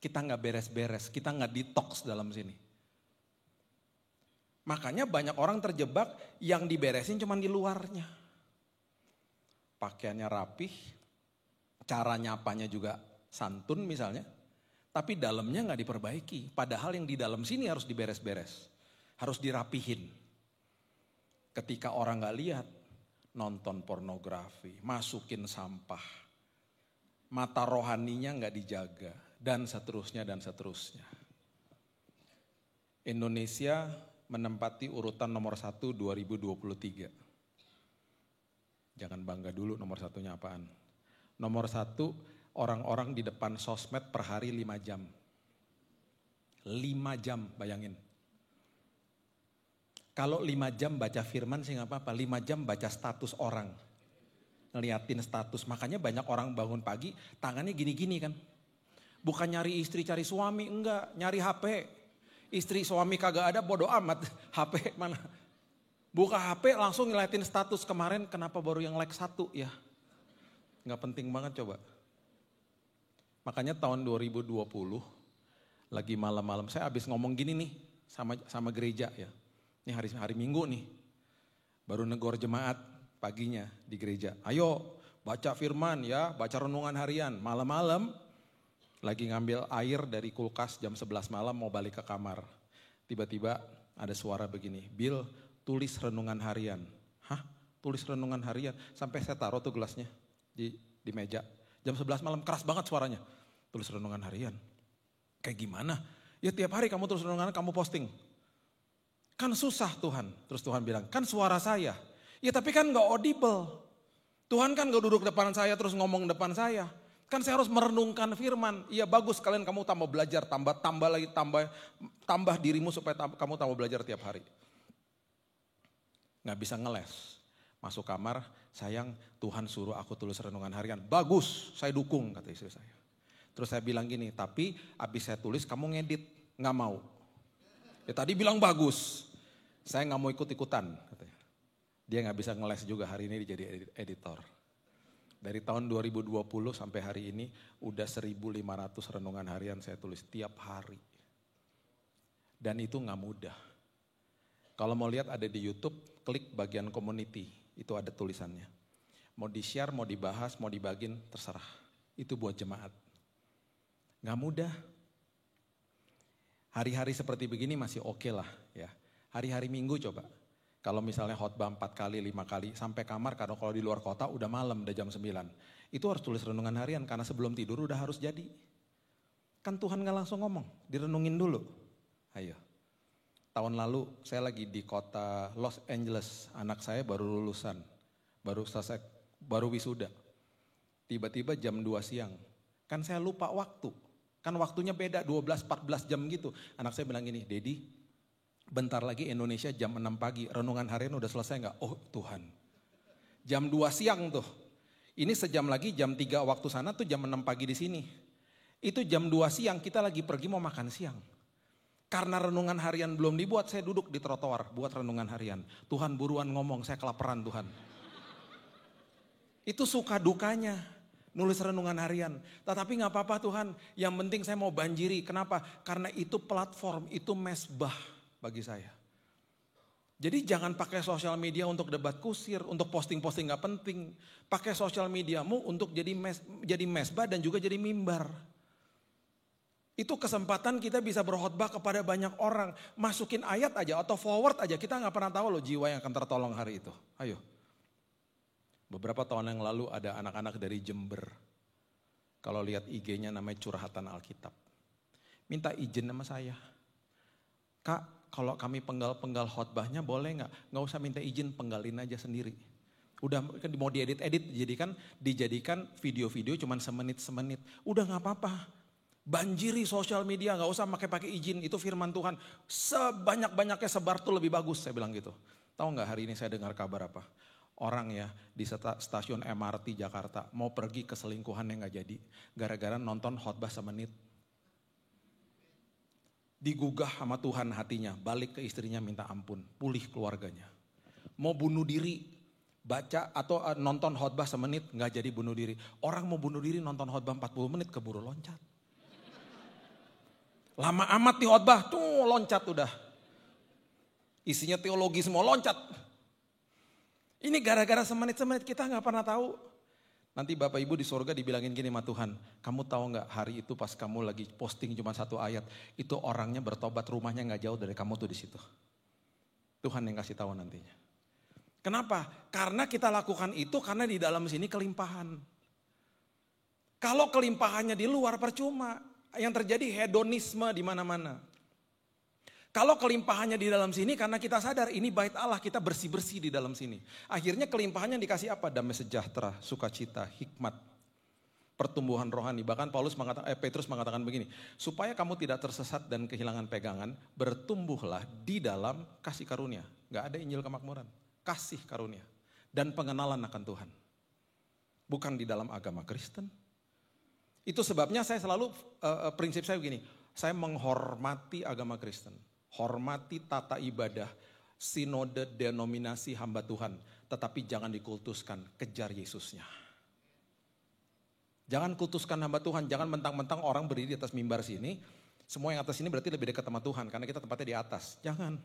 Kita gak beres-beres, kita gak detox dalam sini. Makanya banyak orang terjebak yang diberesin cuma di luarnya. Pakaiannya rapih, cara nyapanya juga santun misalnya. Tapi dalamnya gak diperbaiki, padahal yang di dalam sini harus diberes-beres. Harus dirapihin. Ketika orang gak lihat, nonton pornografi, masukin sampah. Mata rohaninya gak dijaga. Dan seterusnya dan seterusnya. Indonesia menempati urutan nomor 1 2023. Jangan bangga dulu nomor satunya apaan. Nomor 1 orang-orang di depan sosmed per hari 5 jam. 5 jam bayangin. Kalau 5 jam baca firman sih gak apa-apa, 5 jam baca status orang. Ngeliatin status, makanya banyak orang bangun pagi tangannya gini-gini kan. Bukan nyari istri, cari suami, enggak. Nyari HP. Istri suami kagak ada, bodo amat. HP mana? Buka HP langsung ngeliatin status kemarin, kenapa baru yang like 1 ya? Enggak penting banget coba. Makanya tahun 2020, lagi malam-malam, saya habis ngomong gini nih sama gereja ya. Ini hari Minggu nih. Baru negor jemaat paginya di gereja. Ayo baca firman ya, baca renungan harian. Malam-malam. Lagi ngambil air dari kulkas jam 11 malam mau balik ke kamar. Tiba-tiba ada suara begini, Bill tulis renungan harian. Hah? Tulis renungan harian? Sampai saya taruh tuh gelasnya di meja. Jam 11 malam keras banget suaranya. Tulis renungan harian. Kayak gimana? Ya tiap hari kamu tulis renungan, kamu posting. Kan susah Tuhan. Terus Tuhan bilang, kan suara saya. Ya tapi kan gak audible. Tuhan kan gak duduk depan saya terus ngomong depan saya. Kan saya harus merenungkan firman. Iya bagus kalian kamu tambah belajar, tambah dirimu supaya kamu tambah belajar tiap hari. Nggak bisa ngeles. Masuk kamar, sayang Tuhan suruh aku tulis renungan harian. Bagus, saya dukung kata istri saya. Terus saya bilang gini, tapi abis saya tulis kamu ngedit. Nggak mau. Ya tadi bilang bagus, saya nggak mau ikut-ikutan. Katanya. Dia nggak bisa ngeles juga hari ini jadi editor. Dari tahun 2020 sampai hari ini udah 1.500 renungan harian saya tulis tiap hari. Dan itu gak mudah. Kalau mau lihat ada di YouTube, klik bagian community, itu ada tulisannya. Mau di-share, mau dibahas, mau dibagiin, terserah. Itu buat jemaat. Gak mudah. Hari-hari seperti begini masih oke lah ya. Hari-hari Minggu coba. Kalau misalnya khotbah 4 kali, 5 kali, sampai kamar karena kalau di luar kota udah malam, udah jam 9. Itu harus tulis renungan harian karena sebelum tidur udah harus jadi. Kan Tuhan gak langsung ngomong, direnungin dulu. Ayo. Tahun lalu saya lagi di kota Los Angeles, anak saya baru lulusan, baru selesai, baru wisuda. Tiba-tiba jam 2 siang, kan saya lupa waktu. Kan waktunya beda 12-14 jam gitu. Anak saya bilang gini, Dedi, bentar lagi Indonesia jam 6 pagi, renungan harian udah selesai gak? Oh Tuhan. Jam 2 siang tuh. Ini sejam lagi jam 3 waktu sana tuh jam 6 pagi di sini. Itu jam 2 siang kita lagi pergi mau makan siang. Karena renungan harian belum dibuat, saya duduk di trotoar buat renungan harian. Tuhan buruan ngomong, saya kelaparan Tuhan. Itu suka dukanya. Nulis renungan harian. Tetapi gak apa-apa Tuhan, yang penting saya mau banjiri. Kenapa? Karena itu platform, itu mesbah bagi saya. Jadi jangan pakai sosial media untuk debat kusir, untuk posting-posting gak penting. Pakai sosial mediamu untuk jadi mesbah dan juga jadi mimbar. Itu kesempatan kita bisa berkhotbah kepada banyak orang. Masukin ayat aja atau forward aja, kita gak pernah tahu loh jiwa yang akan tertolong hari itu. Ayo. Beberapa tahun yang lalu ada anak-anak dari Jember. Kalau lihat IG-nya namanya Curhatan Alkitab. Minta izin sama saya. Kak, kalau kami penggal-penggal khotbahnya boleh gak? Gak usah minta izin, penggalin aja sendiri. Udah kan mau diedit-edit, dijadikan video-video cuman semenit. Udah gak apa-apa. Banjiri sosial media, gak usah pakai izin, itu firman Tuhan. Sebanyak-banyaknya sebar tuh lebih bagus, saya bilang gitu. Tahu gak hari ini saya dengar kabar apa? Orang ya di stasiun MRT Jakarta mau pergi ke selingkuhan yang gak jadi. Gara-gara nonton khotbah semenit. Digugah sama Tuhan hatinya, balik ke istrinya minta ampun, pulih keluarganya. Mau bunuh diri. Baca atau nonton khotbah semenit gak jadi bunuh diri. Orang mau bunuh diri nonton khotbah 40 menit keburu loncat. Lama amat di khotbah tuh loncat udah. Isinya teologi semua loncat. Ini gara-gara semenit-semenit kita gak pernah tahu. Nanti Bapak Ibu di surga dibilangin gini sama Tuhan. Kamu tahu gak hari itu pas kamu lagi posting cuma 1 ayat. Itu orangnya bertobat, rumahnya gak jauh dari kamu tuh di situ. Tuhan yang kasih tahu nantinya. Kenapa? Karena kita lakukan itu karena di dalam sini kelimpahan. Kalau kelimpahannya di luar percuma. Yang terjadi hedonisme di mana-mana. Kalau kelimpahannya di dalam sini karena kita sadar ini bait Allah, kita bersih-bersih di dalam sini. Akhirnya kelimpahannya dikasih apa? Damai sejahtera, sukacita, hikmat, pertumbuhan rohani. Bahkan Petrus mengatakan begini, supaya kamu tidak tersesat dan kehilangan pegangan, bertumbuhlah di dalam kasih karunia. Gak ada Injil kemakmuran. Kasih karunia dan pengenalan akan Tuhan. Bukan di dalam agama Kristen. Itu sebabnya saya selalu, prinsip saya begini, saya menghormati agama Kristen. Hormati tata ibadah, sinode denominasi hamba Tuhan. Tetapi jangan dikultuskan, kejar Yesusnya. Jangan kultuskan hamba Tuhan, jangan mentang-mentang orang berdiri di atas mimbar sini. Semua yang atas ini berarti lebih dekat sama Tuhan, karena kita tempatnya di atas. Jangan.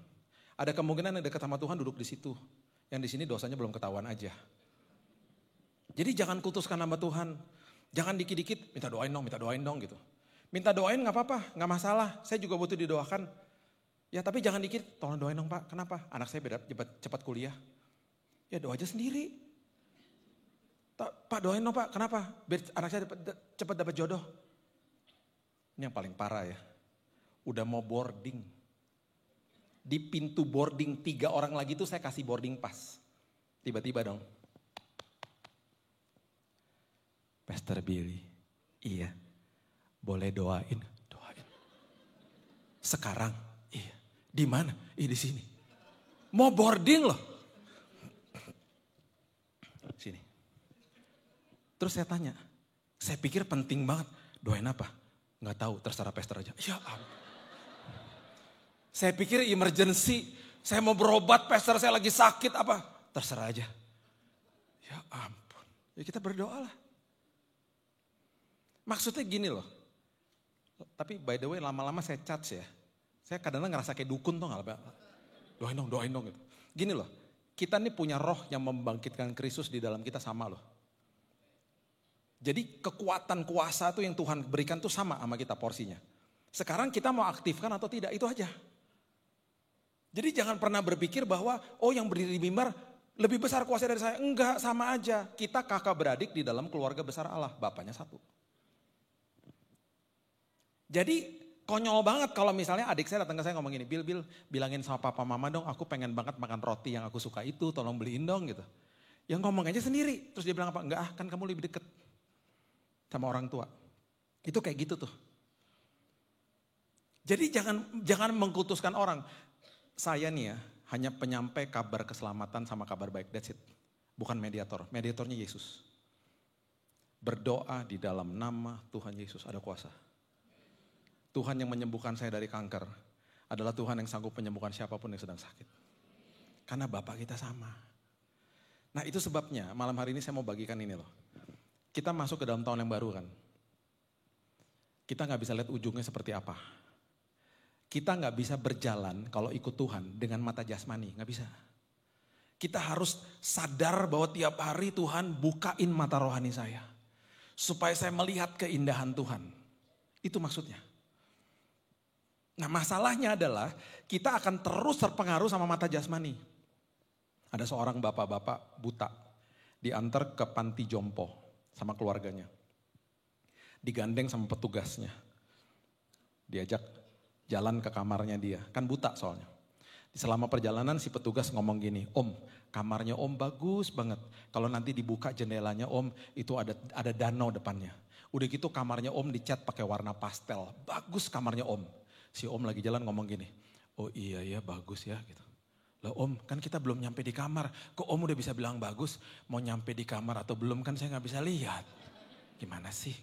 Ada kemungkinan yang dekat sama Tuhan duduk di situ. Yang di sini dosanya belum ketahuan aja. Jadi jangan kultuskan nama Tuhan. Jangan dikit-dikit minta doain dong gitu. Minta doain gak apa-apa, gak masalah. Saya juga butuh didoakan. Ya tapi jangan dikit, tolong doain dong Pak. Kenapa? Anak saya cepat kuliah. Ya doa aja sendiri. Pak doain dong Pak, kenapa? Biar anak saya cepat dapat jodoh. Ini yang paling parah ya. Udah mau boarding. Di pintu boarding 3 orang lagi tuh saya kasih boarding pass. Tiba-tiba dong. Pastor Billy, iya. Boleh doain? Doain. Sekarang? Iya. Di mana? Di sini. Mau boarding loh. Sini. Terus saya tanya, saya pikir penting banget. Doain apa? Gak tahu, terserah pastor aja. Ya ampun. Saya pikir emergency, saya mau berobat, pastor saya lagi sakit apa. Terserah aja. Ya ampun, ya kita berdoa lah. Maksudnya gini loh. Tapi by the way lama-lama saya charge ya. Saya kadang-kadang ngerasa kayak dukun tuh gak. Doain dong gitu. Gini loh, kita nih punya roh yang membangkitkan Kristus di dalam kita sama loh. Jadi kekuatan kuasa tuh yang Tuhan berikan tuh sama kita porsinya. Sekarang kita mau aktifkan atau tidak, itu aja. Jadi jangan pernah berpikir bahwa yang berdiri di mimbar lebih besar kuasa dari saya. Enggak, sama aja. Kita kakak beradik di dalam keluarga besar Allah. Bapaknya satu. Jadi konyol banget kalau misalnya adik saya datang ke saya ngomong gini. Bil, bilangin sama papa mama dong aku pengen banget makan roti yang aku suka itu. Tolong beliin dong gitu. Yang ngomong aja sendiri. Terus dia bilang apa? Enggak kan kamu lebih deket sama orang tua. Itu kayak gitu tuh. Jadi jangan mengkultuskan orang. Saya nih ya, hanya penyampai kabar keselamatan sama kabar baik, that's it. Bukan mediator, mediatornya Yesus. Berdoa di dalam nama Tuhan Yesus, ada kuasa. Tuhan yang menyembuhkan saya dari kanker, adalah Tuhan yang sanggup menyembuhkan siapapun yang sedang sakit. Karena Bapak kita sama. Nah itu sebabnya malam hari ini saya mau bagikan ini loh. Kita masuk ke dalam tahun yang baru kan. Kita gak bisa lihat ujungnya seperti apa. Kita gak bisa berjalan kalau ikut Tuhan dengan mata jasmani, gak bisa. Kita harus sadar bahwa tiap hari Tuhan bukain mata rohani saya. Supaya saya melihat keindahan Tuhan. Itu maksudnya. Nah masalahnya adalah kita akan terus terpengaruh sama mata jasmani. Ada seorang bapak-bapak buta diantar ke panti jompo sama keluarganya. Digandeng sama petugasnya. Diajak jalan ke kamarnya dia, kan buta soalnya. Selama perjalanan si petugas ngomong gini, "Om, kamarnya Om bagus banget. Kalau nanti dibuka jendelanya Om, itu ada danau depannya. Udah gitu kamarnya Om dicat pakai warna pastel. Bagus kamarnya Om." Si Om lagi jalan ngomong gini, "Oh iya ya bagus ya," gitu. "Loh Om, kan kita belum nyampe di kamar. Kok Om udah bisa bilang bagus? Mau nyampe di kamar atau belum kan saya gak bisa lihat." Gimana sih?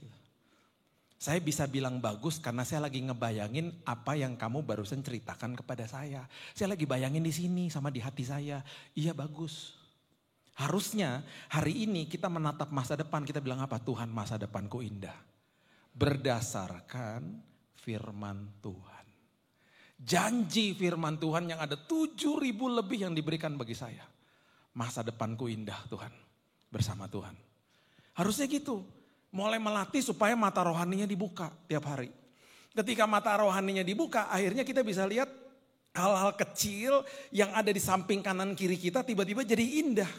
Saya bisa bilang bagus karena saya lagi ngebayangin apa yang kamu barusan ceritakan kepada saya. Saya lagi bayangin di sini sama di hati saya. Iya bagus. Harusnya hari ini kita menatap masa depan, kita bilang apa? Tuhan, masa depanku indah. Berdasarkan firman Tuhan. Janji firman Tuhan yang ada 7.000 lebih yang diberikan bagi saya. Masa depanku indah Tuhan, bersama Tuhan. Harusnya gitu. Mulai melatih supaya mata rohaninya dibuka tiap hari. Ketika mata rohaninya dibuka, akhirnya kita bisa lihat hal-hal kecil yang ada di samping kanan kiri kita tiba-tiba jadi indah.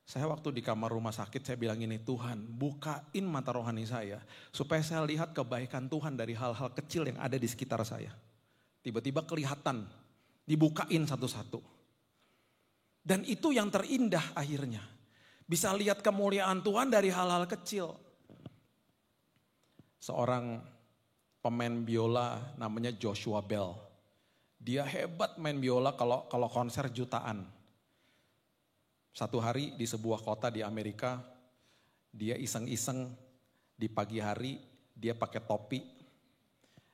Saya waktu di kamar rumah sakit saya bilang ini, Tuhan bukain mata rohani saya. Supaya saya lihat kebaikan Tuhan dari hal-hal kecil yang ada di sekitar saya. Tiba-tiba kelihatan, dibukain satu-satu. Dan itu yang terindah akhirnya. Bisa lihat kemuliaan Tuhan dari hal-hal kecil. Seorang pemain biola namanya Joshua Bell. Dia hebat main biola kalau konser jutaan. Satu hari di sebuah kota di Amerika, dia iseng-iseng di pagi hari, dia pakai topi,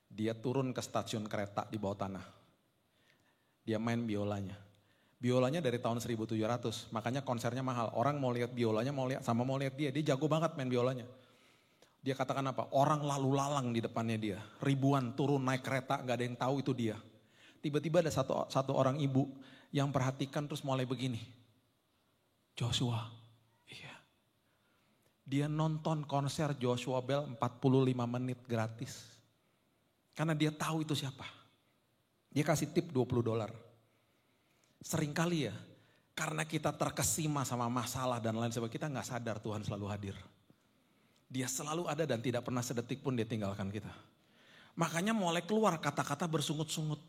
dia turun ke stasiun kereta di bawah tanah. Dia main biolanya. Biolanya dari tahun 1700, makanya konsernya mahal. Orang mau lihat biolanya, mau lihat dia jago banget main biolanya. Dia katakan apa? Orang lalu lalang di depannya dia. Ribuan turun naik kereta, gak ada yang tahu itu dia. Tiba-tiba ada satu orang ibu yang perhatikan terus mulai begini. Joshua, iya. Dia nonton konser Joshua Bell 45 menit gratis. Karena dia tahu itu siapa. Dia kasih tip $20. Seringkali ya, karena kita terkesima sama masalah dan lain sebagainya, kita gak sadar Tuhan selalu hadir. Dia selalu ada dan tidak pernah sedetik pun dia tinggalkan kita. Makanya mulai keluar kata-kata bersungut-sungut.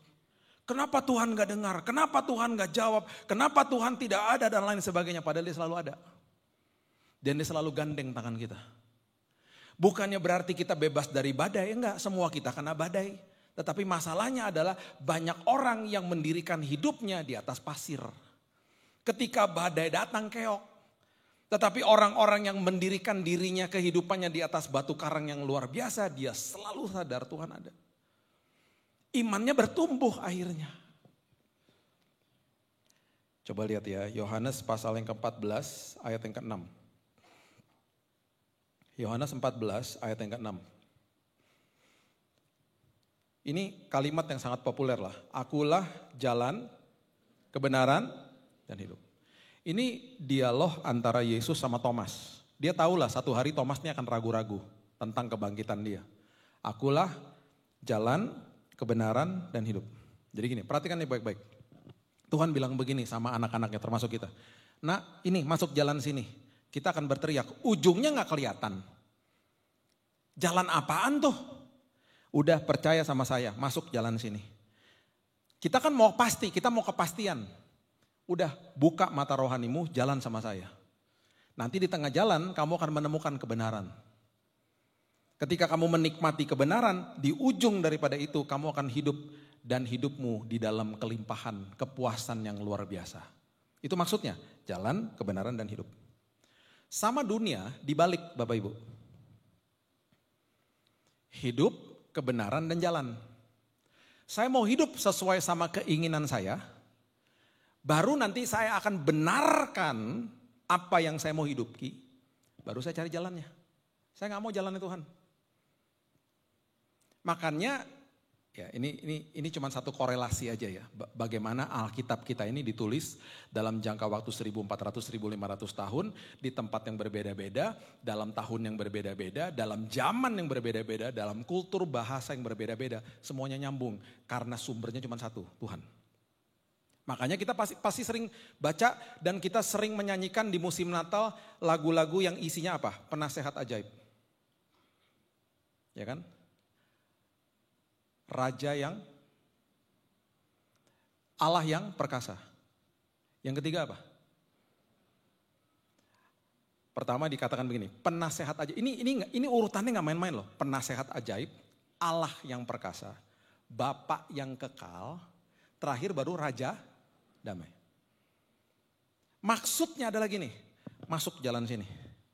Kenapa Tuhan gak dengar? Kenapa Tuhan gak jawab? Kenapa Tuhan tidak ada dan lain sebagainya. Padahal dia selalu ada. Dan dia selalu gandeng tangan kita. Bukannya berarti kita bebas dari badai, enggak. Semua kita kena badai. Tetapi masalahnya adalah banyak orang yang mendirikan hidupnya di atas pasir. Ketika badai datang keok. Tetapi orang-orang yang mendirikan dirinya kehidupannya di atas batu karang yang luar biasa, dia selalu sadar Tuhan ada. Imannya bertumbuh akhirnya. Coba lihat ya, Yohanes pasal yang ke-14 ayat yang ke-6. Yohanes 14 ayat yang ke-6. Ini kalimat yang sangat populer lah. Akulah jalan, kebenaran, dan hidup. Ini dialog antara Yesus sama Thomas. Dia tahulah satu hari Thomas ini akan ragu-ragu tentang kebangkitan dia. Akulah jalan, kebenaran, dan hidup. Jadi gini, perhatikan nih baik-baik. Tuhan bilang begini sama anak-anaknya termasuk kita. Nah ini masuk jalan sini. Kita akan berteriak, ujungnya gak kelihatan. Jalan apaan tuh? Udah percaya sama saya, masuk jalan sini. Kita kan mau pasti, kita mau kepastian. Udah buka mata rohanimu, jalan sama saya. Nanti di tengah jalan kamu akan menemukan kebenaran. Ketika kamu menikmati kebenaran, di ujung daripada itu kamu akan hidup dan hidupmu di dalam kelimpahan, kepuasan yang luar biasa. Itu maksudnya, jalan, kebenaran, dan hidup. Sama dunia dibalik Bapak Ibu. Hidup, kebenaran, dan jalan. Saya mau hidup sesuai sama keinginan saya, baru nanti saya akan benarkan apa yang saya mau hidupi, baru saya cari jalannya. Saya gak mau jalannya Tuhan. Makanya ya ini cuma satu korelasi aja ya. Bagaimana Alkitab kita ini ditulis dalam jangka waktu 1400-1500 tahun di tempat yang berbeda-beda, dalam tahun yang berbeda-beda, dalam zaman yang berbeda-beda, dalam kultur bahasa yang berbeda-beda, semuanya nyambung karena sumbernya cuma satu, Tuhan. Makanya kita pasti sering baca dan kita sering menyanyikan di musim Natal lagu-lagu yang isinya apa? Penasehat ajaib. Ya kan? Raja yang Allah yang perkasa. Yang ketiga apa? Pertama dikatakan begini, penasehat ajaib. Ini urutannya nggak main-main loh. Penasehat ajaib, Allah yang perkasa, Bapa yang kekal, terakhir baru Raja damai. Maksudnya adalah gini, masuk jalan sini.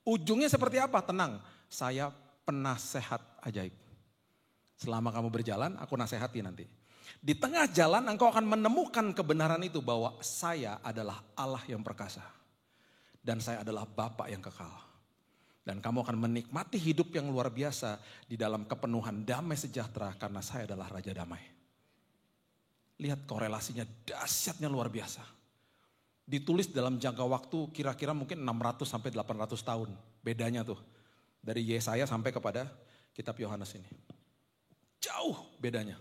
Ujungnya seperti apa? Tenang, saya penasehat ajaib. Selama kamu berjalan, aku nasihati nanti. Di tengah jalan engkau akan menemukan kebenaran itu bahwa saya adalah Allah yang perkasa. Dan saya adalah Bapa yang kekal. Dan kamu akan menikmati hidup yang luar biasa di dalam kepenuhan damai sejahtera karena saya adalah Raja Damai. Lihat korelasinya dahsyatnya luar biasa. Ditulis dalam jangka waktu kira-kira mungkin 600 sampai 800 tahun. Bedanya tuh dari Yesaya sampai kepada kitab Yohanes ini. Jauh bedanya.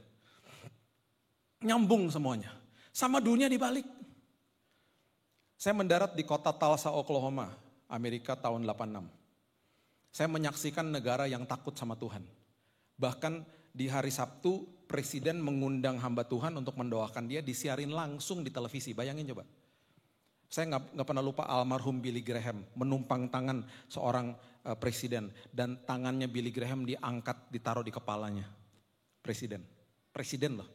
Nyambung semuanya. Sama dunia dibalik. Saya mendarat di kota Tulsa, Oklahoma, Amerika tahun 86. Saya menyaksikan negara yang takut sama Tuhan. Bahkan di hari Sabtu, presiden mengundang hamba Tuhan untuk mendoakan dia, disiarin langsung di televisi. Bayangin coba. Saya nggak pernah lupa almarhum Billy Graham menumpang tangan seorang presiden. Dan tangannya Billy Graham diangkat, ditaruh di kepalanya. Presiden loh.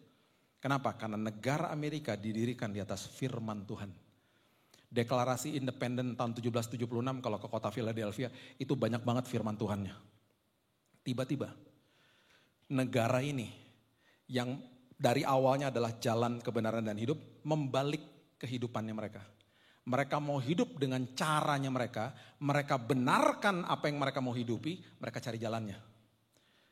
Kenapa? Karena negara Amerika didirikan di atas firman Tuhan. Deklarasi independen tahun 1776 kalau ke kota Philadelphia itu banyak banget firman Tuhannya. Tiba-tiba negara ini yang dari awalnya adalah jalan kebenaran dan hidup membalik kehidupannya mereka. Mereka mau hidup dengan caranya mereka benarkan apa yang mereka mau hidupi, mereka cari jalannya.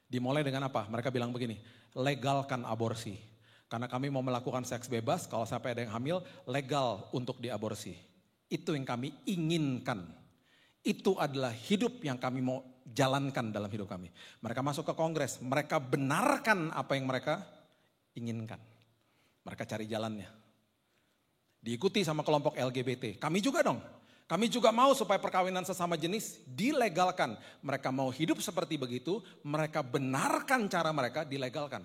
Dimulai dengan apa? Mereka bilang begini, legalkan aborsi. Karena kami mau melakukan seks bebas, kalau sampai ada yang hamil, legal untuk diaborsi. Itu yang kami inginkan. Itu adalah hidup yang kami mau jalankan dalam hidup kami. Mereka masuk ke Kongres, mereka benarkan apa yang mereka inginkan. Mereka cari jalannya. Diikuti sama kelompok LGBT. Kami juga dong. Kami juga mau supaya perkawinan sesama jenis dilegalkan. Mereka mau hidup seperti begitu, mereka benarkan cara mereka dilegalkan.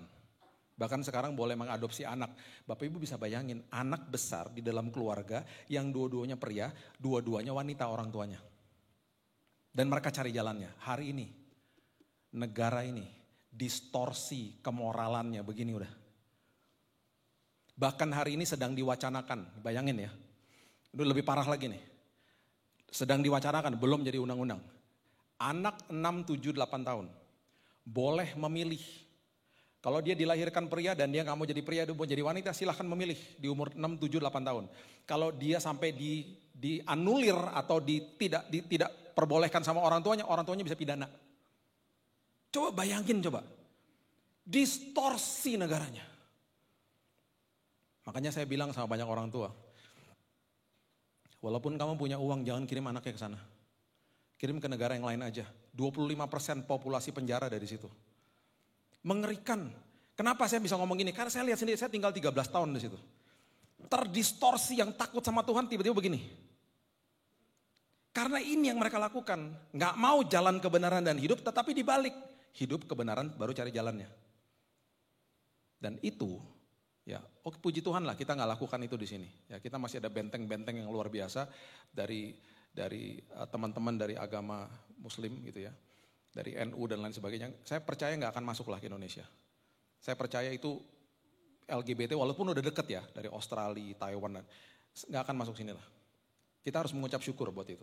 Bahkan sekarang boleh mengadopsi anak. Bapak Ibu bisa bayangin anak besar di dalam keluarga yang dua-duanya pria, dua-duanya wanita orang tuanya. Dan mereka cari jalannya. Hari ini, negara ini distorsi kemoralannya begini udah. Bahkan hari ini sedang diwacanakan, bayangin ya. Itu lebih parah lagi nih. Sedang diwacanakan, belum jadi undang-undang. Anak 6, 7, 8 tahun boleh memilih. Kalau dia dilahirkan pria dan dia gak mau jadi pria, dia mau jadi wanita, silahkan memilih di umur 6, 7, 8 tahun. Kalau dia sampai dianulir atau tidak perbolehkan sama orang tuanya bisa pidana. Coba bayangin coba. Distorsi negaranya. Makanya saya bilang sama banyak orang tua, walaupun kamu punya uang jangan kirim anaknya ke sana. Kirim ke negara yang lain aja. 25% populasi penjara dari situ. Mengerikan. Kenapa saya bisa ngomong gini? Karena saya lihat sendiri, saya tinggal 13 tahun di situ. Terdistorsi yang takut sama Tuhan tiba-tiba begini. Karena ini yang mereka lakukan. Nggak mau jalan kebenaran dan hidup, tetapi dibalik. Hidup kebenaran baru cari jalannya. Dan itu, ya oke puji Tuhan lah kita nggak lakukan itu di sini. Ya kita masih ada benteng-benteng yang luar biasa dari teman-teman dari agama Muslim gitu ya. Dari NU dan lain sebagainya, saya percaya nggak akan masuk lah ke Indonesia. Saya percaya itu LGBT walaupun udah deket ya, dari Australia, Taiwan, nggak akan masuk sini lah. Kita harus mengucap syukur buat itu.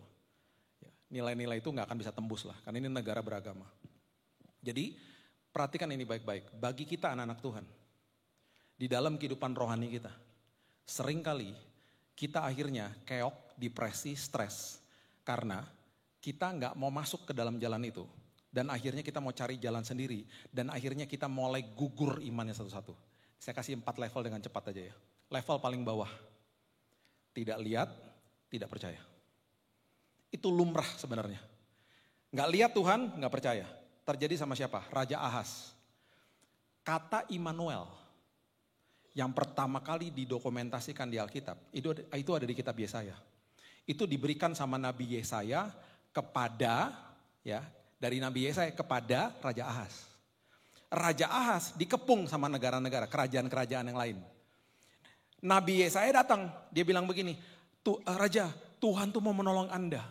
Ya, nilai-nilai itu nggak akan bisa tembus lah, karena ini negara beragama. Jadi perhatikan ini baik-baik, bagi kita anak-anak Tuhan, di dalam kehidupan rohani kita, seringkali kita akhirnya keok, depresi, stres, karena kita nggak mau masuk ke dalam jalan itu. Dan akhirnya kita mau cari jalan sendiri. Dan akhirnya kita mulai gugur imannya satu-satu. Saya kasih 4 level dengan cepat aja ya. Level paling bawah. Tidak lihat, tidak percaya. Itu lumrah sebenarnya. Nggak lihat Tuhan, nggak percaya. Terjadi sama siapa? Raja Ahaz. Kata Immanuel yang pertama kali didokumentasikan di Alkitab, itu ada di kitab Yesaya. Itu diberikan sama Nabi Yesaya kepada, ya, dari Nabi Yesaya kepada Raja Ahaz. Raja Ahaz dikepung sama negara-negara, kerajaan-kerajaan yang lain. Nabi Yesaya datang, dia bilang begini, Raja, Tuhan tuh mau menolong Anda.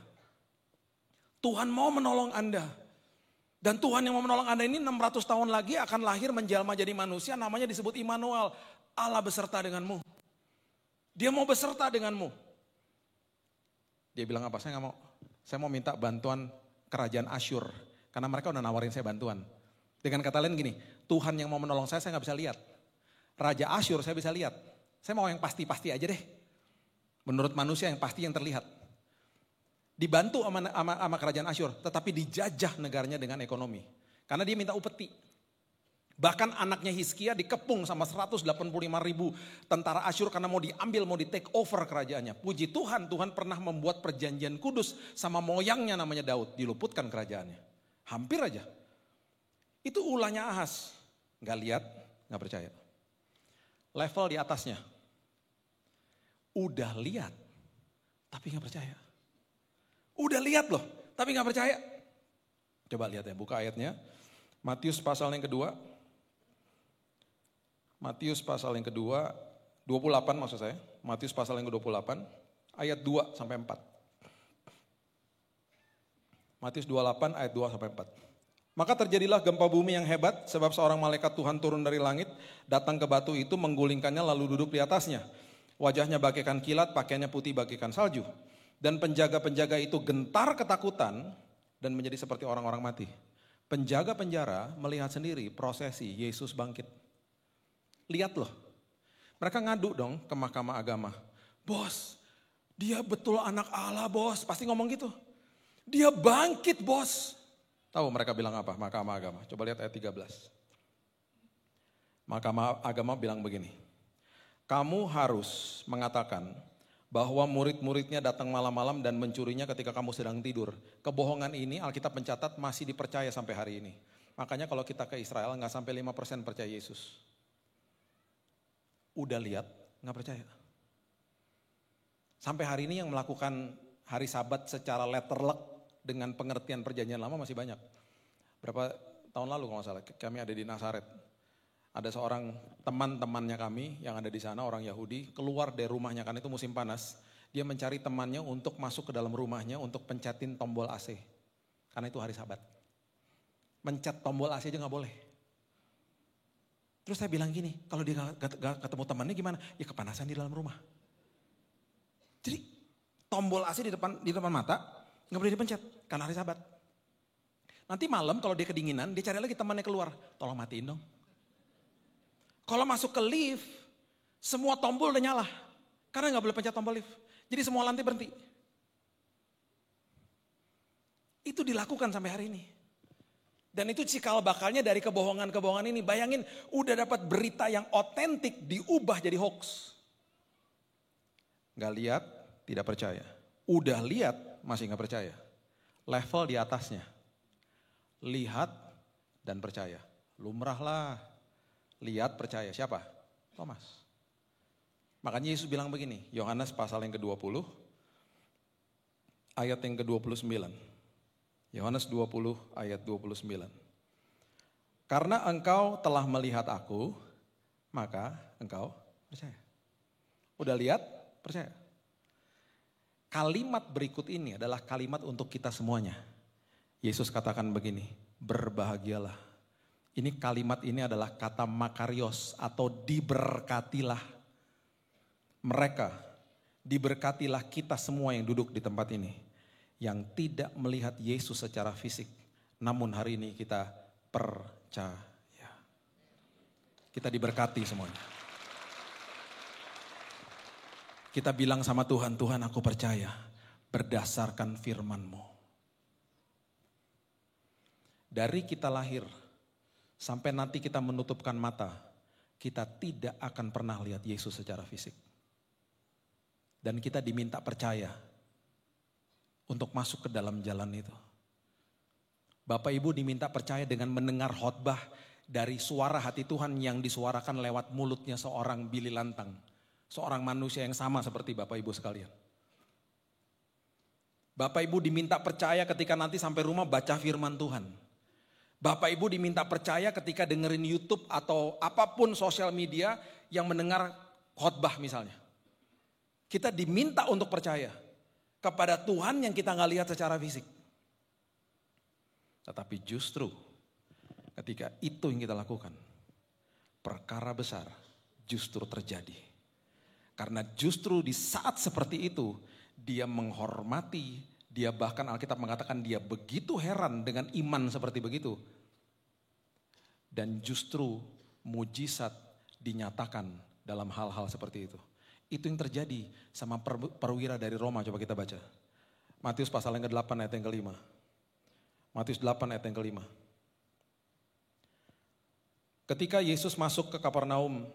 Tuhan mau menolong Anda. Dan Tuhan yang mau menolong Anda ini 600 tahun lagi akan lahir menjelma jadi manusia, namanya disebut Immanuel, Allah beserta denganmu. Dia mau beserta denganmu. Dia bilang apa? Saya nggak mau. Saya mau minta bantuan kerajaan Asyur. Karena mereka udah nawarin saya bantuan. Dengan kata lain gini, Tuhan yang mau menolong saya nggak bisa lihat. Raja Asyur saya bisa lihat. Saya mau yang pasti-pasti aja deh. Menurut manusia yang pasti yang terlihat. Dibantu sama kerajaan Asyur, tetapi dijajah negaranya dengan ekonomi. Karena dia minta upeti. Bahkan anaknya Hizkia dikepung sama 185.000 tentara Asyur karena mau diambil, mau di take over kerajaannya. Puji Tuhan, Tuhan pernah membuat perjanjian kudus sama moyangnya namanya Daud. Diluputkan kerajaannya. Hampir aja. Itu ulahnya Ahas. Gak lihat, gak percaya. Level di atasnya. Udah lihat, tapi gak percaya. Udah lihat loh, tapi gak percaya. Coba lihat ya, buka ayatnya. Matius pasal yang kedua. Matius pasal yang kedua, 28 maksud saya. Matius pasal yang ke-28, ayat 2 sampai 4. Matius 28 ayat 2 sampai 4. Maka terjadilah gempa bumi yang hebat sebab seorang malaikat Tuhan turun dari langit, datang ke batu itu, menggulingkannya lalu duduk di atasnya. Wajahnya bagaikan kilat, pakaiannya putih bagaikan salju. Dan penjaga-penjaga itu gentar ketakutan dan menjadi seperti orang-orang mati. Penjaga penjara melihat sendiri prosesi Yesus bangkit. Lihat loh, mereka ngadu dong ke mahkamah agama. Bos, dia betul anak Allah bos, pasti ngomong gitu. Dia bangkit bos. Tahu mereka bilang apa mahkamah agama? Coba lihat ayat 13. Mahkamah agama bilang begini. Kamu harus mengatakan bahwa murid-muridnya datang malam-malam dan mencurinya ketika kamu sedang tidur. Kebohongan ini Alkitab mencatat masih dipercaya sampai hari ini. Makanya kalau kita ke Israel nggak sampai 5% percaya Yesus. Udah lihat, nggak percaya. Sampai hari ini yang melakukan hari Sabat secara letterlek dengan pengertian perjanjian lama masih banyak. Berapa tahun lalu kalau nggak salah, kami ada di Nazaret. Ada seorang teman-temannya kami yang ada di sana, orang Yahudi, keluar dari rumahnya karena itu musim panas. Dia mencari temannya untuk masuk ke dalam rumahnya untuk pencetin tombol AC. Karena itu hari Sabat. Mencet tombol AC aja nggak boleh. Terus saya bilang gini, kalau dia gak ketemu temannya gimana? Ya kepanasan di dalam rumah. Jadi tombol AC di depan mata nggak boleh dipencet karena hari Sabat. Nanti malam kalau dia kedinginan, dia cari lagi temannya keluar. Tolong matiin dong. Kalau masuk ke lift, semua tombol udah nyala. Karena gak boleh pencet tombol lift. Jadi semua lantai berhenti. Itu dilakukan sampai hari ini. Dan itu cikal bakalnya dari kebohongan-kebohongan ini. Bayangin udah dapat berita yang otentik diubah jadi hoax. Gak lihat, tidak percaya. Udah lihat, masih gak percaya. Level di atasnya. Lihat dan percaya. Lumrahlah. Lihat percaya, siapa? Thomas. Makanya Yesus bilang begini, Yohanes pasal yang ke-20, ayat yang ke-29. Yohanes 20 ayat 29. Karena engkau telah melihat aku, maka engkau percaya. Udah lihat, percaya. Kalimat berikut ini adalah kalimat untuk kita semuanya. Yesus katakan begini, berbahagialah. Ini kalimat ini adalah kata makarios atau diberkatilah. Mereka, diberkatilah kita semua yang duduk di tempat ini. Yang tidak melihat Yesus secara fisik. Namun hari ini kita percaya. Kita diberkati semuanya. Kita bilang sama Tuhan, Tuhan aku percaya berdasarkan firman-Mu. Dari kita lahir sampai nanti kita menutupkan mata, kita tidak akan pernah lihat Yesus secara fisik. Dan kita diminta percaya untuk masuk ke dalam jalan itu. Bapak Ibu diminta percaya dengan mendengar khotbah dari suara hati Tuhan yang disuarakan lewat mulutnya seorang Billy Lantang. Seorang manusia yang sama seperti Bapak Ibu sekalian. Bapak Ibu diminta percaya ketika nanti sampai rumah baca firman Tuhan. Bapak Ibu diminta percaya ketika dengerin YouTube atau apapun sosial media yang mendengar khotbah misalnya. Kita diminta untuk percaya kepada Tuhan yang kita nggak lihat secara fisik. Tetapi justru ketika itu yang kita lakukan, perkara besar justru terjadi. Karena justru di saat seperti itu, dia menghormati, dia bahkan Alkitab mengatakan dia begitu heran dengan iman seperti begitu. Dan justru mujizat dinyatakan dalam hal-hal seperti itu. Itu yang terjadi sama perwira dari Roma, coba kita baca. Matius pasal yang ke-8 ayat yang ke-5. Matius 8 ayat yang ke-5. Ketika Yesus masuk ke Kapernaum,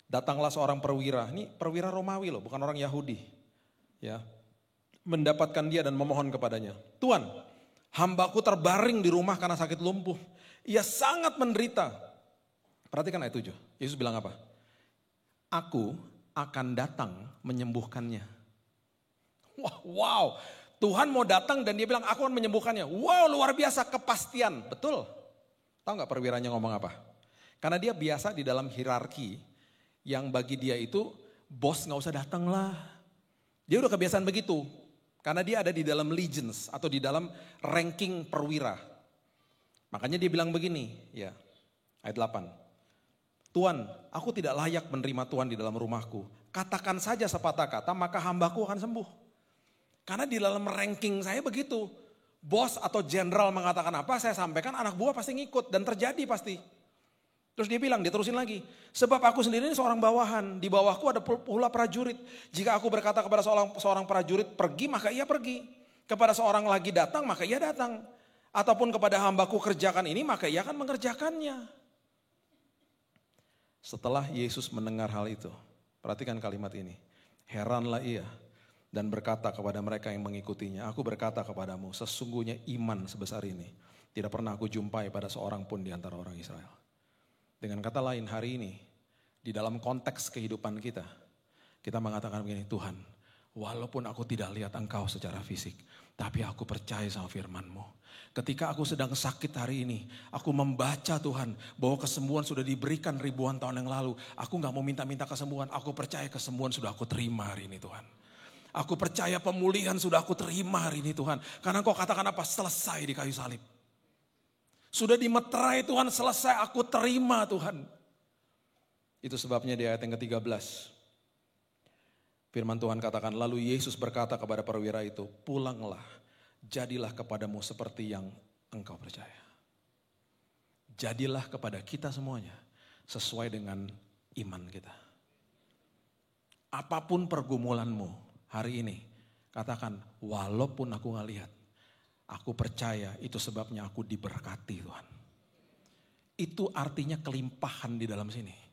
datanglah seorang perwira, ini perwira Romawi loh, bukan orang Yahudi. Ya, mendapatkan dia dan memohon kepadanya. Tuan, hambaku terbaring di rumah karena sakit lumpuh. Ia sangat menderita. Perhatikan ayat 7, Yesus bilang apa? Aku akan datang menyembuhkannya. Wow, Tuhan mau datang dan dia bilang aku akan menyembuhkannya. Wow, luar biasa, kepastian, betul. Tahu gak perwiranya ngomong apa? Karena dia biasa di dalam hierarki yang bagi dia itu bos gak usah datang lah. Dia udah kebiasaan begitu. Karena dia ada di dalam legions atau di dalam ranking perwira. Makanya dia bilang begini, ya, ayat 8. Tuan, aku tidak layak menerima Tuhan di dalam rumahku. Katakan saja sepatah kata, maka hambaku akan sembuh. Karena di dalam ranking saya begitu. Bos atau jenderal mengatakan apa, saya sampaikan, anak buah pasti ngikut. Dan terjadi pasti. Terus dia bilang, dia terusin lagi. Sebab aku sendiri ini seorang bawahan. Di bawahku ada pula prajurit. Jika aku berkata kepada seorang prajurit pergi, maka ia pergi. Kepada seorang lagi datang, maka ia datang. Ataupun kepada hambaku kerjakan ini, maka ia akan mengerjakannya. Setelah Yesus mendengar hal itu, perhatikan kalimat ini. Heranlah ia dan berkata kepada mereka yang mengikutinya, aku berkata kepadamu, sesungguhnya iman sebesar ini tidak pernah aku jumpai pada seorang pun di antara orang Israel. Dengan kata lain, hari ini di dalam konteks kehidupan kita, kita mengatakan begini, Tuhan, walaupun aku tidak lihat Engkau secara fisik, tapi aku percaya sama firman-Mu. Ketika aku sedang sakit hari ini, aku membaca Tuhan bahwa kesembuhan sudah diberikan ribuan tahun yang lalu. Aku gak mau minta-minta kesembuhan, aku percaya kesembuhan sudah aku terima hari ini Tuhan. Aku percaya pemulihan sudah aku terima hari ini Tuhan. Karena Kau katakan apa? Selesai di kayu salib. Sudah dimeterai Tuhan, selesai, aku terima Tuhan. Itu sebabnya di ayat yang ke-13. Firman Tuhan katakan, lalu Yesus berkata kepada perwira itu, pulanglah, jadilah kepadamu seperti yang engkau percaya. Jadilah kepada kita semuanya sesuai dengan iman kita. Apapun pergumulanmu hari ini, katakan, walaupun aku gak lihat, aku percaya itu sebabnya aku diberkati Tuhan. Itu artinya kelimpahan di dalam sini.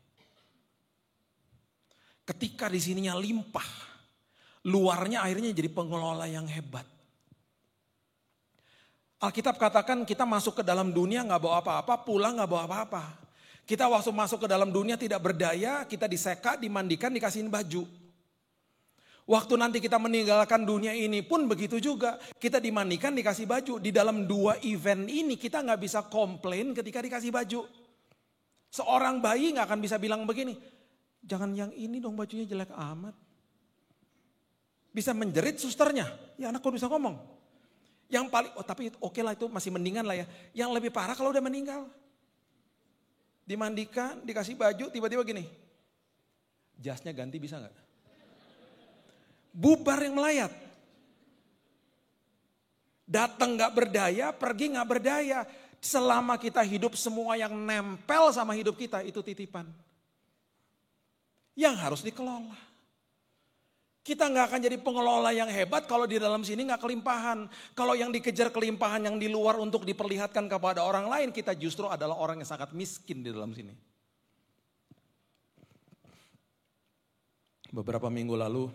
Ketika di sininya limpah, luarnya akhirnya jadi pengelola yang hebat. Alkitab katakan kita masuk ke dalam dunia gak bawa apa-apa, pulang gak bawa apa-apa. Kita waktu masuk ke dalam dunia tidak berdaya, kita diseka, dimandikan, dikasihin baju. Waktu nanti kita meninggalkan dunia ini pun begitu juga. Kita dimandikan, dikasih baju. Di dalam dua event ini kita gak bisa komplain ketika dikasih baju. Seorang bayi gak akan bisa bilang begini, jangan yang ini dong bajunya jelek amat. Bisa menjerit susternya, ya anak kok bisa ngomong. Yang paling, tapi oke lah itu masih mendingan lah ya. Yang lebih parah kalau udah meninggal. Dimandikan, dikasih baju, tiba-tiba gini. Jasnya ganti bisa gak? Bubar yang melayat. Datang gak berdaya, pergi gak berdaya. Selama kita hidup semua yang nempel sama hidup kita itu titipan. Yang harus dikelola. Kita gak akan jadi pengelola yang hebat kalau di dalam sini gak kelimpahan. Kalau yang dikejar kelimpahan yang di luar untuk diperlihatkan kepada orang lain, kita justru adalah orang yang sangat miskin di dalam sini. Beberapa minggu lalu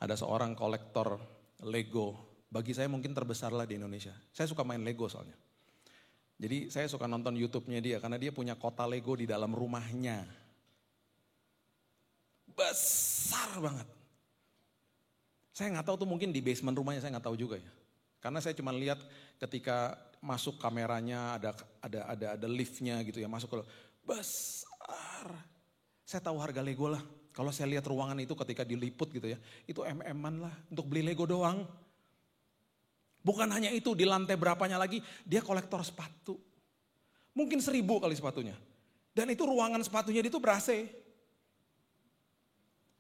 ada seorang kolektor Lego. Bagi saya mungkin terbesar lah di Indonesia. Saya suka main Lego soalnya. Jadi saya suka nonton YouTube-nya dia karena dia punya kota Lego di dalam rumahnya. Besar banget. Saya nggak tahu tuh mungkin di basement rumahnya, saya nggak tahu juga ya. Karena saya cuma lihat ketika masuk kameranya ada liftnya gitu ya, masuk ke besar. Saya tahu harga Lego lah. Kalau saya lihat ruangan itu ketika diliput gitu ya, itu MM-an lah untuk beli Lego doang. Bukan hanya itu, di lantai berapanya lagi dia kolektor sepatu. Mungkin 1000 kali sepatunya. Dan itu ruangan sepatunya itu ber-AC.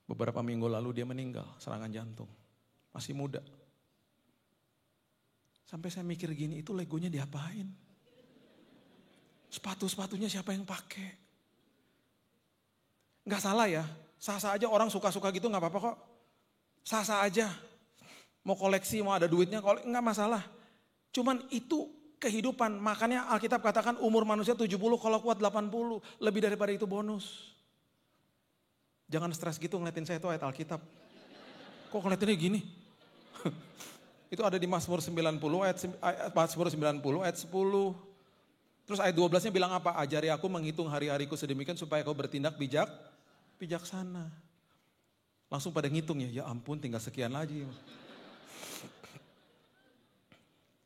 Beberapa minggu lalu dia meninggal, serangan jantung. Masih muda. Sampai saya mikir gini, itu Legonya diapain? Sepatu-sepatunya siapa yang pakai? Gak salah ya, sah-sah aja orang suka-suka gitu gak apa-apa kok. Sah-sah aja. Mau koleksi, mau ada duitnya, enggak masalah. Cuman itu kehidupan, makanya Alkitab katakan umur manusia 70, kalau kuat 80. Lebih daripada itu bonus. Jangan stres gitu ngeliatin saya itu ayat Alkitab. Kok ngeliatinnya gini? Itu ada di Mazmur 90 ayat 10. Terus ayat 12-nya bilang apa? Ajari aku menghitung hari-hariku sedemikian supaya kau bertindak bijaksana. Langsung pada ngitung ya ampun tinggal sekian lagi.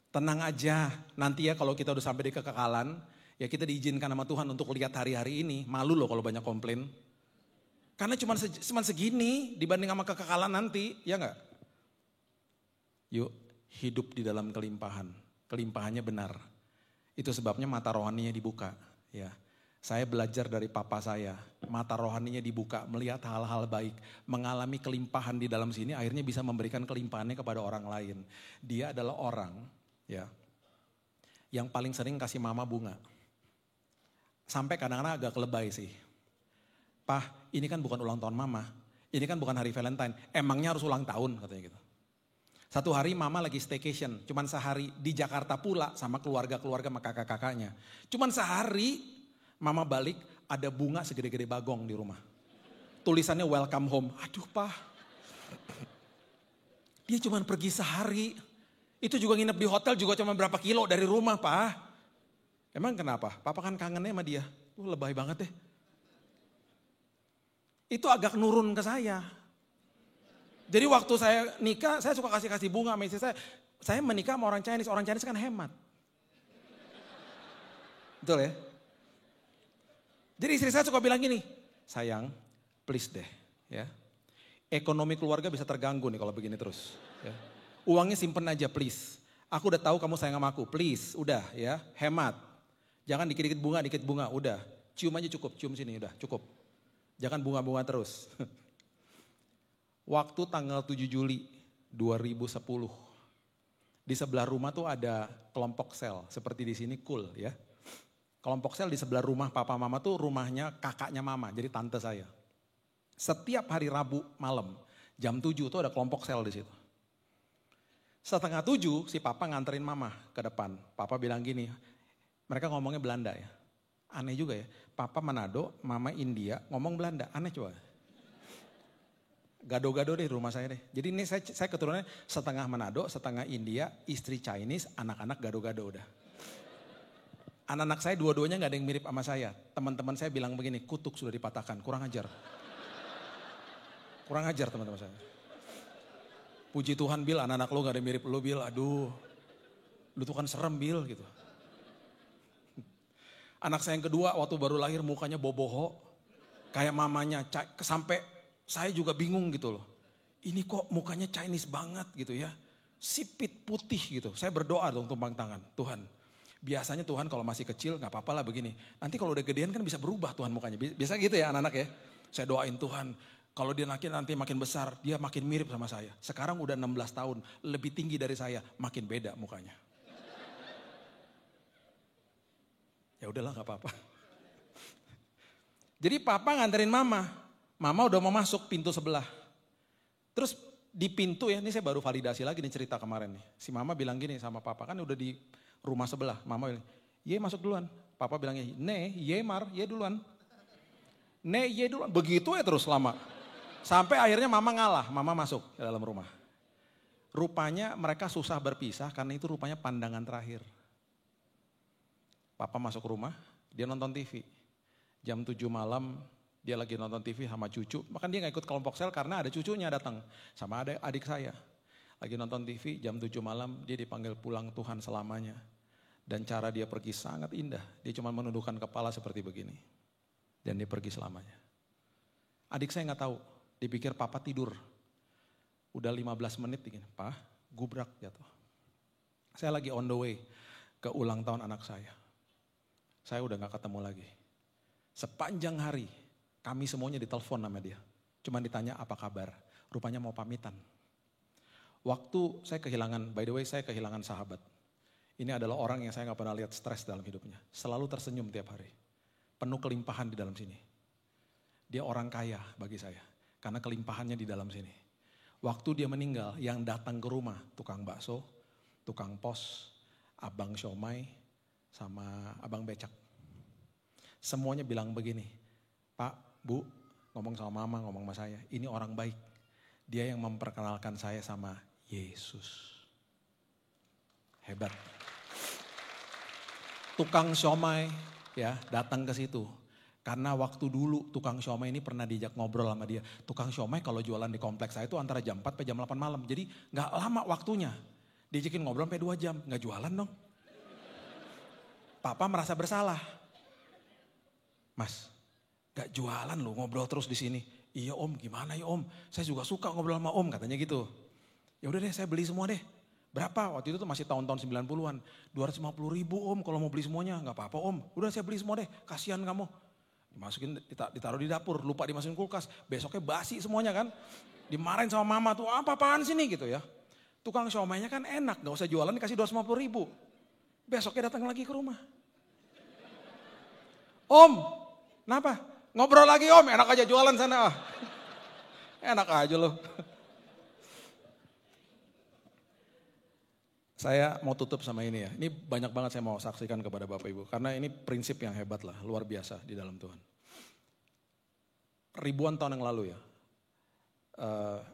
Tenang aja, nanti ya kalau kita udah sampai di kekekalan, ya kita diizinkan sama Tuhan untuk lihat hari-hari ini. Malu loh kalau banyak komplain. Karena cuma segini dibanding sama kekekalan nanti, ya enggak? Yuk hidup di dalam kelimpahan, kelimpahannya benar. Itu sebabnya mata rohaninya dibuka. Ya, saya belajar dari papa saya, mata rohaninya dibuka, melihat hal-hal baik, mengalami kelimpahan di dalam sini, akhirnya bisa memberikan kelimpahannya kepada orang lain. Dia adalah orang, ya, yang paling sering kasih mama bunga. Sampai kadang-kadang agak lebay sih. Pah, ini kan bukan ulang tahun mama, ini kan bukan hari Valentine, emangnya harus ulang tahun katanya gitu. Satu hari mama lagi staycation, cuman sehari di Jakarta pula sama keluarga-keluarga sama kakak-kakaknya. Cuman sehari mama balik ada bunga segede-gede bagong di rumah. Tulisannya welcome home. Aduh Pak, dia cuman pergi sehari. Itu juga nginep di hotel juga cuma berapa kilo dari rumah Pak. Emang kenapa? Papa kan kangennya sama dia. Lebay banget deh. Itu agak nurun ke saya. Jadi waktu saya nikah, saya suka kasih bunga sama istri saya. Saya menikah sama orang Chinese kan hemat. Betul ya? Jadi istri saya suka bilang gini, sayang please deh ya. Ekonomi keluarga bisa terganggu nih kalau begini terus. Ya. Uangnya simpen aja please. Aku udah tahu kamu sayang sama aku, please udah ya hemat. Jangan dikit-dikit bunga, udah. Cium aja cukup, cium sini udah cukup. Jangan bunga-bunga terus. Waktu tanggal 7 Juli 2010. Di sebelah rumah tuh ada kelompok sel. Seperti di sini cool ya. Kelompok sel di sebelah rumah papa mama tuh rumahnya kakaknya mama. Jadi tante saya. Setiap hari Rabu malam jam 7 tuh ada kelompok sel di situ. Setengah 7 si papa nganterin mama ke depan. Papa bilang gini, mereka ngomongnya Belanda ya. Aneh juga ya. Papa Manado, mama India ngomong Belanda. Aneh coba. Gado-gado deh rumah saya deh. Jadi ini saya keturunannya setengah Manado, setengah India, istri Chinese, anak-anak gado-gado udah. Anak-anak saya dua-duanya gak ada yang mirip sama saya. Teman-teman saya bilang begini, kutuk sudah dipatahkan, kurang ajar. Kurang ajar teman-teman saya. Puji Tuhan Bil, anak-anak lo gak ada yang mirip lo Bil, aduh. Lu tuh kan serem Bil gitu. Anak saya yang kedua waktu baru lahir mukanya boboho. Kayak mamanya, sampai saya juga bingung gitu loh. Ini kok mukanya Chinese banget gitu ya. Sipit putih gitu. Saya berdoa dong tumpang tangan. Tuhan, biasanya Tuhan kalau masih kecil gak apa-apa lah begini. Nanti kalau udah gedean kan bisa berubah Tuhan mukanya. Biasa gitu ya anak-anak ya. Saya doain Tuhan, kalau dia nanti makin besar, dia makin mirip sama saya. Sekarang udah 16 tahun, lebih tinggi dari saya, makin beda mukanya. Ya udahlah gak apa-apa. Jadi papa nganterin mama. Mama udah mau masuk pintu sebelah. Terus di pintu ya, ini saya baru validasi lagi nih cerita kemarin nih. Si mama bilang gini sama papa, kan udah di rumah sebelah. Mama bilang, ye masuk duluan. Papa bilangnya, ne, ye mar, ye duluan. Ne, ye duluan. Begitu ya terus lama. Sampai akhirnya mama ngalah, mama masuk ke dalam rumah. Rupanya mereka susah berpisah karena itu rupanya pandangan terakhir. Papa masuk rumah, dia nonton TV. Jam 7 malam, dia lagi nonton TV sama cucu, bahkan dia gak ikut kelompok sel karena ada cucunya datang. Sama ada adik saya. Lagi nonton TV jam 7 malam dia dipanggil pulang Tuhan selamanya. Dan cara dia pergi sangat indah. Dia cuma menundukkan kepala seperti begini. Dan dia pergi selamanya. Adik saya nggak tahu, dipikir papa tidur. Udah 15 menit begini, Pak, gubrak jatuh. Saya lagi on the way ke ulang tahun anak saya. Saya udah gak ketemu lagi. Sepanjang hari kami semuanya ditelepon sama dia. Cuma ditanya apa kabar, rupanya mau pamitan. Waktu saya kehilangan, by the way saya kehilangan sahabat. Ini adalah orang yang saya gak pernah lihat stres dalam hidupnya. Selalu tersenyum tiap hari. Penuh kelimpahan di dalam sini. Dia orang kaya bagi saya, karena kelimpahannya di dalam sini. Waktu dia meninggal, yang datang ke rumah, tukang bakso, tukang pos, abang siomay, sama abang becak. Semuanya bilang begini, Pak, Bu, ngomong sama mama, ngomong sama saya, ini orang baik. Dia yang memperkenalkan saya sama Yesus. Hebat. Tukang siomay ya datang ke situ. Karena waktu dulu tukang siomay ini pernah diajak ngobrol sama dia. Tukang siomay kalau jualan di kompleks saya itu antara jam 4 sampai jam 8 malam. Jadi gak lama waktunya. Diajakin ngobrol sampai 2 jam. Gak jualan dong. Papa merasa bersalah. Mas, gak jualan loh ngobrol terus di sini. Iya om, gimana ya om? Saya juga suka ngobrol sama om, katanya gitu. Ya udah deh, saya beli semua deh. Berapa? Waktu itu tuh masih tahun-tahun 90-an. 250.000 om kalau mau beli semuanya. Gak apa-apa om. Udah saya beli semua deh, kasihan kamu. Dimasukin, ditaruh di dapur, lupa dimasukin kulkas. Besoknya basi semuanya kan. Dimarahin sama mama tuh, apa-apaan sih nih gitu ya. Tukang siomaynya kan enak, gak usah jualan dikasih 250.000. Besoknya datang lagi ke rumah. Om, kenapa? Ngobrol lagi om, enak aja jualan sana. Enak aja loh. Saya mau tutup sama ini ya. Ini banyak banget saya mau saksikan kepada Bapak Ibu. Karena ini prinsip yang hebat lah, luar biasa di dalam Tuhan. Ribuan tahun yang lalu ya,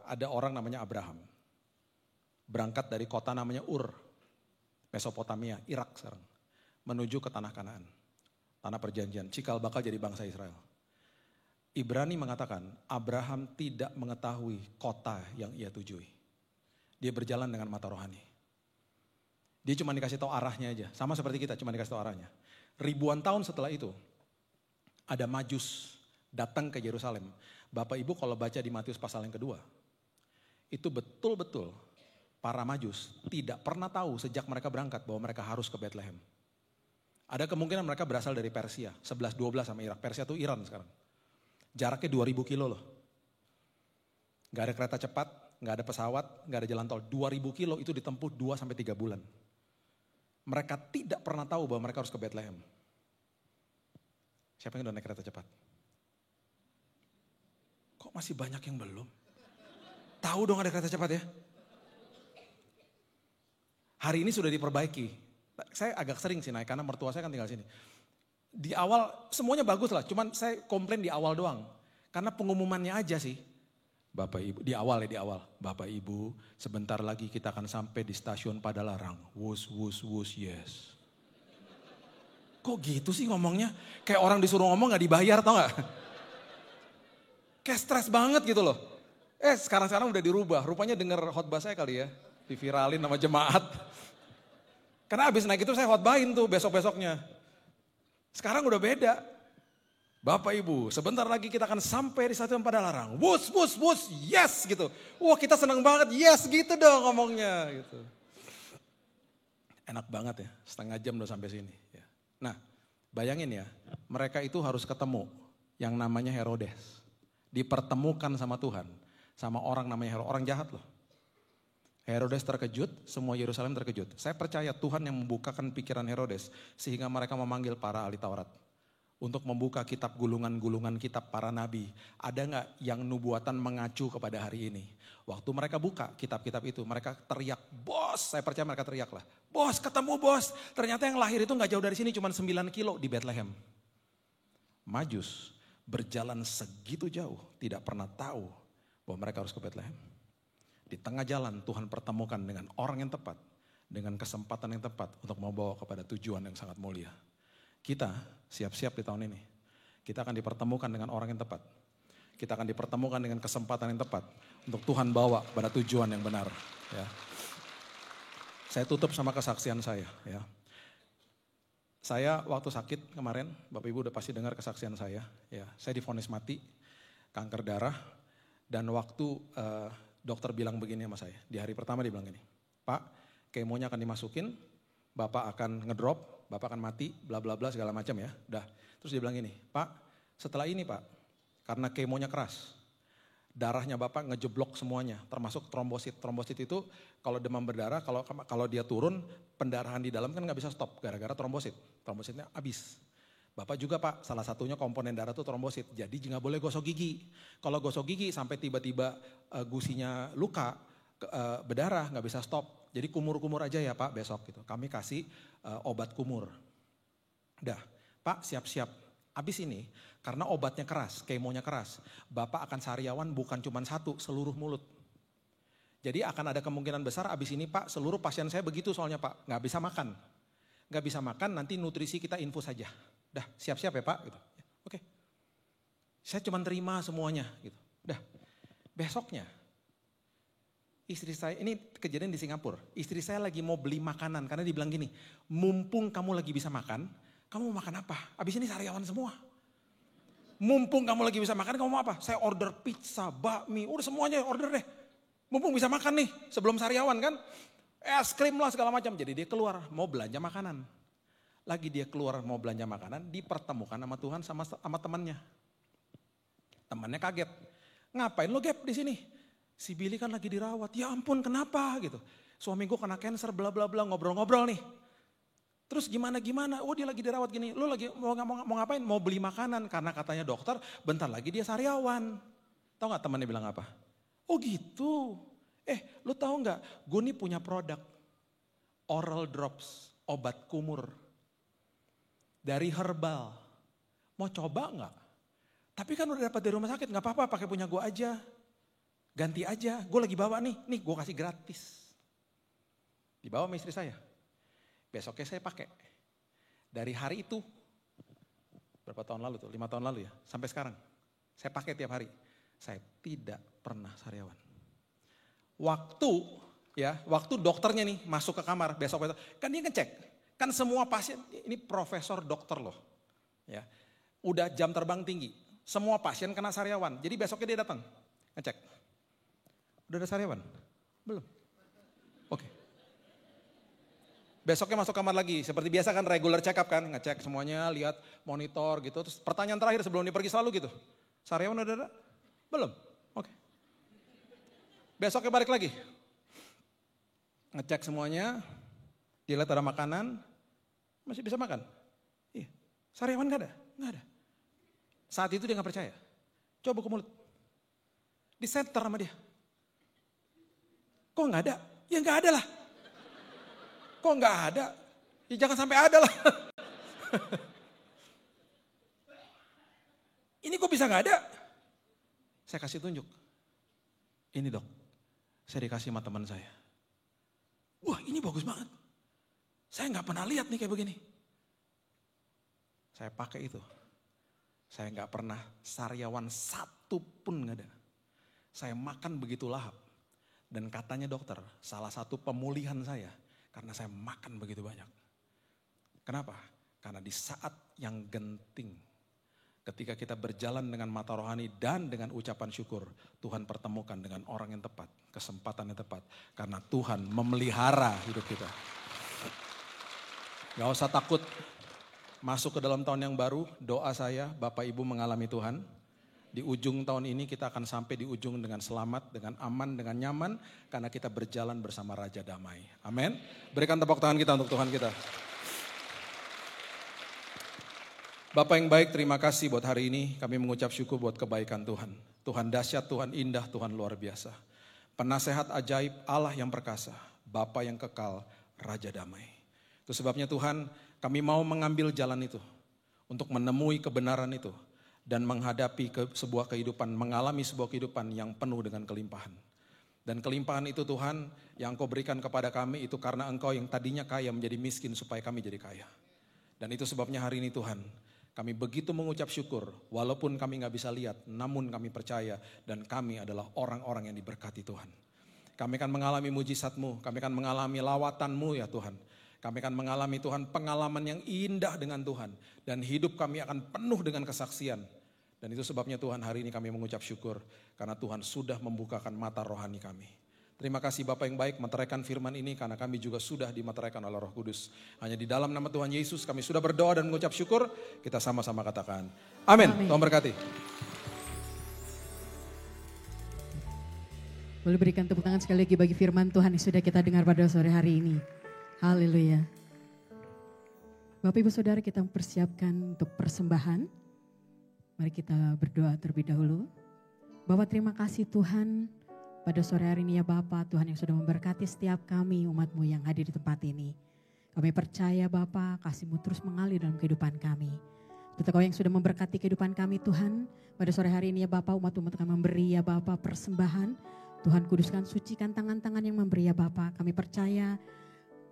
ada orang namanya Abraham. Berangkat dari kota namanya Ur, Mesopotamia, Irak sekarang. Menuju ke tanah Kanaan, tanah perjanjian, cikal bakal jadi bangsa Israel. Ibrani mengatakan Abraham tidak mengetahui kota yang ia tujui. Dia berjalan dengan mata rohani. Dia cuma dikasih tahu arahnya aja. Sama seperti kita, cuma dikasih tahu arahnya. Ribuan tahun setelah itu, ada Majus datang ke Yerusalem. Bapak Ibu kalau baca di Matius pasal yang kedua, itu betul-betul para Majus tidak pernah tahu sejak mereka berangkat bahwa mereka harus ke Bethlehem. Ada kemungkinan mereka berasal dari Persia, 11-12 sama Irak. Persia itu Iran sekarang. Jaraknya 2000 kilo loh. Gak ada kereta cepat, gak ada pesawat, gak ada jalan tol. 2000 kilo itu ditempuh 2-3 bulan. Mereka tidak pernah tahu bahwa mereka harus ke Bethlehem. Siapa yang udah naik kereta cepat? Kok masih banyak yang belum? Tahu dong ada kereta cepat ya? Hari ini sudah diperbaiki. Saya agak sering sih naik karena mertua saya kan tinggal sini. Di awal semuanya bagus lah, cuman saya komplain di awal doang. Karena pengumumannya aja sih. Bapak Ibu, di awal. Bapak Ibu, sebentar lagi kita akan sampai di stasiun Padalarang. Wus, wus, wus, yes. Kok gitu sih ngomongnya? Kayak orang disuruh ngomong gak dibayar, tau gak? Kayak stres banget gitu loh. Sekarang udah dirubah. Rupanya denger khotbah saya kali ya. Diviralin sama jemaat. Karena abis naik itu saya khotbahin tuh besok-besoknya. Sekarang udah beda. Bapak Ibu, sebentar lagi kita akan sampai di stasiun Padalarang. Wus, wus, wus, yes gitu. Wah kita senang banget, yes gitu dong ngomongnya gitu. Enak banget ya, setengah jam udah sampai sini. Ya. Nah, bayangin ya, mereka itu harus ketemu yang namanya Herodes. Dipertemukan sama Tuhan, sama orang namanya Herodes, orang jahat loh. Herodes terkejut, semua Yerusalem terkejut. Saya percaya Tuhan yang membukakan pikiran Herodes sehingga mereka memanggil para ahli Taurat. Untuk membuka kitab gulungan-gulungan kitab para nabi. Ada gak yang nubuatan mengacu kepada hari ini? Waktu mereka buka kitab-kitab itu, mereka teriak, bos, saya percaya mereka teriak lah. Bos, ketemu bos. Ternyata yang lahir itu gak jauh dari sini, cuma 9 kilo di Bethlehem. Majus berjalan segitu jauh, tidak pernah tahu bahwa mereka harus ke Bethlehem. Di tengah jalan Tuhan pertemukan dengan orang yang tepat, dengan kesempatan yang tepat untuk membawa kepada tujuan yang sangat mulia. Kita siap-siap di tahun ini. Kita akan dipertemukan dengan orang yang tepat. Kita akan dipertemukan dengan kesempatan yang tepat untuk Tuhan bawa pada tujuan yang benar. Ya. Saya tutup sama kesaksian saya. Ya. Saya waktu sakit kemarin, Bapak Ibu udah pasti dengar kesaksian saya. Ya. Saya divonis mati. kanker darah. Dan waktu dokter bilang begini sama saya, di hari pertama dia bilang gini, Pak, kemonya akan dimasukin, Bapak akan ngedrop, Bapak akan mati, bla bla bla segala macam ya. Udah. Terus dia bilang gini, Pak, setelah ini Pak, karena kemonya keras, darahnya Bapak ngejeblok semuanya, termasuk trombosit. Trombosit itu kalau demam berdarah, kalau dia turun, pendarahan di dalam kan nggak bisa stop gara-gara trombosit. Trombositnya habis. Bapak juga Pak, salah satunya komponen darah itu trombosit. Jadi nggak boleh gosok gigi. Kalau gosok gigi sampai tiba-tiba gusinya luka, berdarah nggak bisa stop. Jadi kumur-kumur aja ya Pak besok gitu. Kami kasih obat kumur. Udah, Pak siap-siap. Abis ini karena obatnya keras, kemonya keras. Bapak akan sariawan bukan cuma satu, seluruh mulut. Jadi akan ada kemungkinan besar abis ini Pak, seluruh pasien saya begitu soalnya Pak, nggak bisa makan. Nggak bisa makan, nanti nutrisi kita infus saja. Dah siap-siap ya Pak. Gitu. Oke. Saya cuma terima semuanya. Gitu. Dah. Besoknya istri saya, ini kejadian di Singapura. Istri saya lagi mau beli makanan karena dibilang gini, mumpung kamu lagi bisa makan, kamu mau makan apa? Abis ini sariawan semua. Mumpung kamu lagi bisa makan, kamu mau apa? Saya order pizza, bakmi, udah semuanya order deh. Mumpung bisa makan nih sebelum sariawan kan. Es krim lah segala macam. Jadi dia keluar mau belanja makanan. Lagi dia keluar mau belanja makanan, dipertemukan sama Tuhan sama temannya. Temannya kaget. Ngapain lo Gap di sini? Si Billy kan lagi dirawat. Ya ampun kenapa gitu. Suami gue kena cancer bla bla bla ngobrol-ngobrol nih. Terus gimana? Oh dia lagi dirawat gini. Lo lagi mau ngapain? Mau beli makanan karena katanya dokter bentar lagi dia sariawan. Tahu nggak temannya bilang apa? Oh gitu. Lo tahu nggak? Gue nih punya produk oral drops, obat kumur. Dari herbal, mau coba nggak? Tapi kan udah dapat dari rumah sakit, nggak apa-apa pakai punya gue aja. Ganti aja, gue lagi bawa nih gue kasih gratis. Dibawa sama istri saya. Besoknya saya pakai. Dari hari itu, berapa tahun lalu tuh, 5 tahun lalu ya, sampai sekarang. Saya pakai tiap hari. Saya tidak pernah sariawan. Waktu dokternya nih masuk ke kamar besok kan dia ngecek. Kan semua pasien, ini profesor dokter loh. Ya, udah jam terbang tinggi. Semua pasien kena sariawan. Jadi besoknya dia datang, ngecek. Udah ada sariawan? Belum. Oke. Besoknya masuk kamar lagi. Seperti biasa kan regular check up kan. Ngecek semuanya, lihat monitor gitu. Terus pertanyaan terakhir sebelum dia pergi selalu gitu. Sariawan udah ada? Belum. Oke. Besoknya balik lagi. Ngecek semuanya. Dilihat ada makanan. Masih bisa makan? Iya. Sariawan gak ada? Gak ada. Saat itu dia gak percaya. Coba ke mulut. Disenter sama dia. Kok gak ada? Ya gak ada lah. Kok gak ada? Ya jangan sampai ada lah. Ini kok bisa gak ada? Saya kasih tunjuk. Ini dok. Saya dikasih sama teman saya. Wah ini bagus banget. Saya nggak pernah lihat nih kayak begini. Saya pakai itu. Saya nggak pernah sariawan satu pun nggak ada. Saya makan begitu lahap. Dan katanya dokter, salah satu pemulihan saya karena saya makan begitu banyak. Kenapa? Karena di saat yang genting, ketika kita berjalan dengan mata rohani dan dengan ucapan syukur, Tuhan pertemukan dengan orang yang tepat, kesempatan yang tepat. Karena Tuhan memelihara hidup kita. Gak usah takut masuk ke dalam tahun yang baru, doa saya Bapak Ibu mengalami Tuhan. Di ujung tahun ini kita akan sampai di ujung dengan selamat, dengan aman, dengan nyaman. Karena kita berjalan bersama Raja Damai. Amin. Berikan tepuk tangan kita untuk Tuhan kita. Bapak yang baik, terima kasih buat hari ini. Kami mengucap syukur buat kebaikan Tuhan. Tuhan dahsyat, Tuhan indah, Tuhan luar biasa. Penasehat ajaib, Allah yang perkasa. Bapa yang kekal, Raja Damai. Itu sebabnya Tuhan, kami mau mengambil jalan itu. Untuk menemui kebenaran itu. Dan menghadapi sebuah kehidupan, mengalami sebuah kehidupan yang penuh dengan kelimpahan. Dan kelimpahan itu Tuhan, yang Engkau berikan kepada kami itu karena Engkau yang tadinya kaya menjadi miskin supaya kami jadi kaya. Dan itu sebabnya hari ini Tuhan, kami begitu mengucap syukur, walaupun kami gak bisa lihat, namun kami percaya dan kami adalah orang-orang yang diberkati Tuhan. Kami akan mengalami mujizat-Mu, kami akan mengalami lawatan-Mu ya Tuhan. Kami akan mengalami Tuhan pengalaman yang indah dengan Tuhan. Dan hidup kami akan penuh dengan kesaksian. Dan itu sebabnya Tuhan hari ini kami mengucap syukur karena Tuhan sudah membukakan mata rohani kami. Terima kasih Bapak yang baik meteraikan firman ini karena kami juga sudah dimeteraikan oleh Roh Kudus. Hanya di dalam nama Tuhan Yesus kami sudah berdoa dan mengucap syukur. Kita sama-sama katakan amin. Tuhan berkati. Boleh berikan tepuk tangan sekali lagi bagi firman Tuhan yang sudah kita dengar pada sore hari ini. Haleluya. Bapak Ibu Saudara, kita mempersiapkan untuk persembahan. Mari kita berdoa terlebih dahulu. Bapa, terima kasih Tuhan pada sore hari ini ya Bapa, Tuhan yang sudah memberkati setiap kami umat-Mu yang hadir di tempat ini. Kami percaya Bapa, kasih-Mu terus mengalir dalam kehidupan kami. Seperti Kau yang sudah memberkati kehidupan kami Tuhan. Pada sore hari ini ya Bapa, umat-umat akan memberi ya Bapa persembahan. Tuhan kuduskan, sucikan tangan-tangan yang memberi ya Bapa. Kami percaya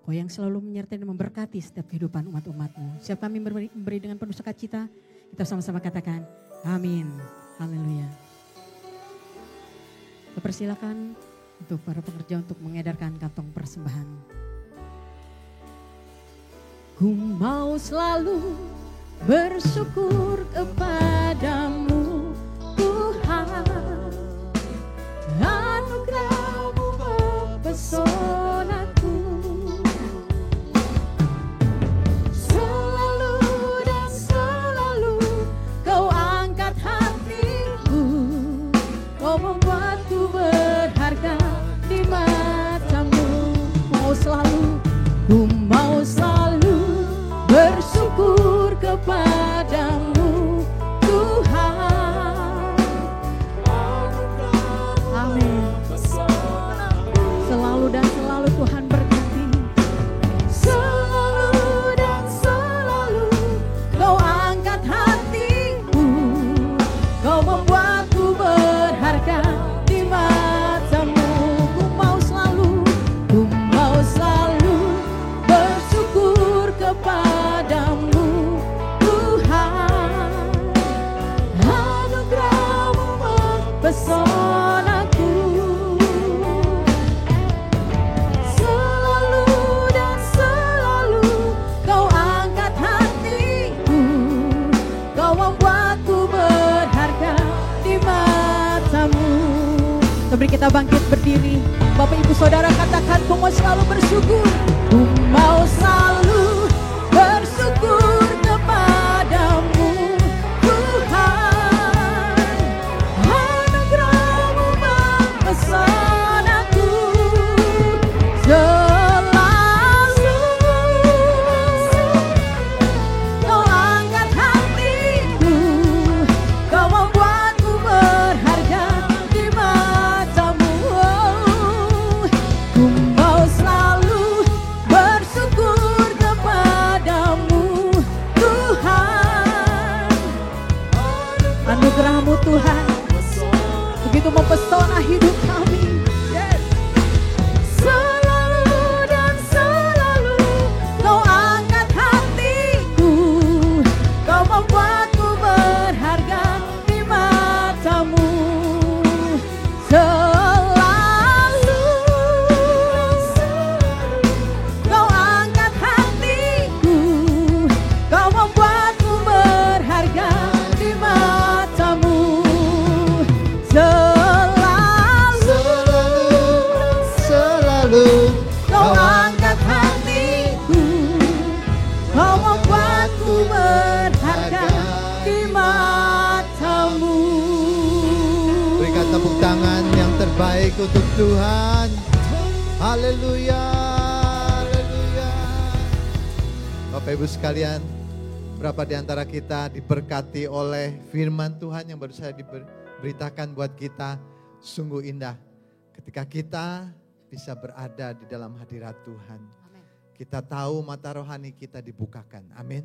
Kau yang selalu menyertai dan memberkati setiap kehidupan umat-umat-Mu. Siap kami memberi dengan penuh sukacita. Kita sama-sama katakan amin. Haleluya. Saya persilakan untuk para pekerja untuk mengedarkan kantong persembahan. Ku mau selalu bersyukur kepadamu Tuhan. Anugerah-Mu mempesonaku. Selalu dan selalu Kau angkat hatiku. Kau membuatku berharga di mata-Mu. Ku mau selalu bersyukur kepadamu Tuhan. Amin. Selalu dan selalu Tuhan berkati. Selalu dan selalu Kau angkat hatiku. Kau membuatku berharga di mata-Mu. Ku mau selalu bersyukur kepadamu Tuhan. Anugerah-Mu mempesonaku. Selalu dan selalu Kau angkat hatiku. Kau membuatku berharga di mata-Mu. Sebelum kita bangkit berdiri, Bapak Ibu Saudara katakan, ku mau selalu bersyukur. Ku mau selalu bersyukur kepadamu Tuhan. Anugerah-Mu mempesonaku. Selalu Kau angkat hatiku. Kau membuatku berharga di mata-Mu. Ku mau selalu bersyukur kepadamu Tuhan. Anugerah-Mu Tuhan begitu mempesona hidup kami. Selalu dan selalu Kau angkat hatiku. Kau membuatku berharga di mata-Mu. Selalu Kau angkat hatiku. Kau membuatku berharga di mata-Mu. Selalu Kau angkat hatiku. Kau membuatku berharga di mata-Mu. berikan tepuk tangan yang terbaik untuk Tuhan. Haleluya, haleluya. Bapak Ibu sekalian, berapa di antara kita diberkati oleh firman Tuhan yang baru saja diberitakan buat kita? Sungguh indah ketika kita bisa berada di dalam hadirat Tuhan. Amin. Kita tahu mata rohani kita dibukakan. Amin.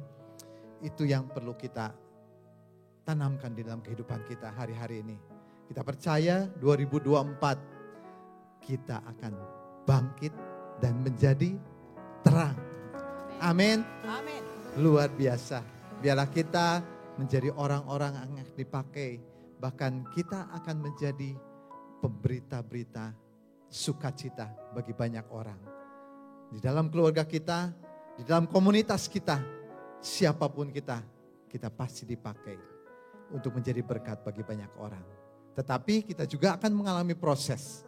Itu yang perlu kita tanamkan di dalam kehidupan kita hari-hari ini. Kita percaya 2024 kita akan bangkit dan menjadi terang. Amin. Amin. Luar biasa. Biarlah kita menjadi orang-orang yang dipakai. Bahkan kita akan menjadi pemberita-berita sukacita bagi banyak orang. Di dalam keluarga kita, di dalam komunitas kita, siapapun kita pasti dipakai. untuk menjadi berkat bagi banyak orang. Tetapi kita juga akan mengalami proses.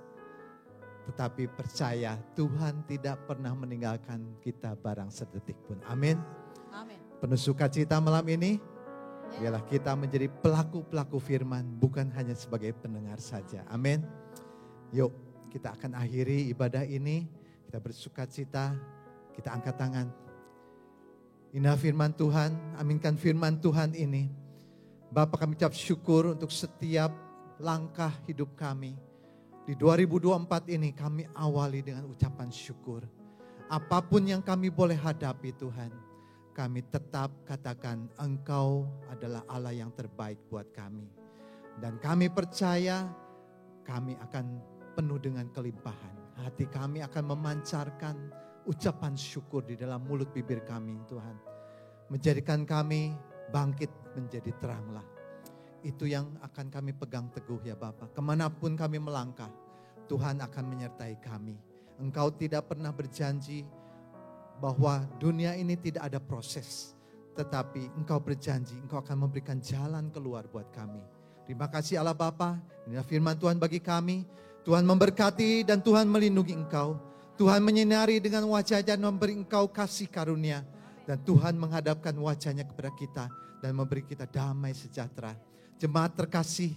Tetapi percaya Tuhan tidak pernah meninggalkan kita barang sedetik pun. Amin. Amin. Penuh sukacita malam ini, biarlah kita menjadi pelaku-pelaku firman, bukan hanya sebagai pendengar saja. Amin. Yuk, kita akan akhiri ibadah ini. Kita bersukacita, kita angkat tangan. Inilah firman Tuhan, aminkan firman Tuhan ini. Bapa, kami ucap syukur untuk setiap langkah hidup kami. Di 2024 ini kami awali dengan ucapan syukur. Apapun yang kami boleh hadapi Tuhan, kami tetap katakan Engkau adalah Allah yang terbaik buat kami. Dan kami percaya kami akan penuh dengan kelimpahan. Hati kami akan memancarkan ucapan syukur di dalam mulut bibir kami Tuhan. Menjadikan kami bangkit menjadi teranglah. Itu yang akan kami pegang teguh ya Bapa. Kemanapun kami melangkah, Tuhan akan menyertai kami. Engkau tidak pernah berjanji bahwa dunia ini tidak ada proses. Tetapi Engkau berjanji, Engkau akan memberikan jalan keluar buat kami. Terima kasih Allah Bapa. Inilah firman Tuhan bagi kami. Tuhan memberkati dan Tuhan melindungi Engkau. Tuhan menyinari dengan wajah-Nya dan memberi Engkau kasih karunia. Dan Tuhan menghadapkan wajahnya kepada kita dan memberi kita damai sejahtera. Jemaat terkasih,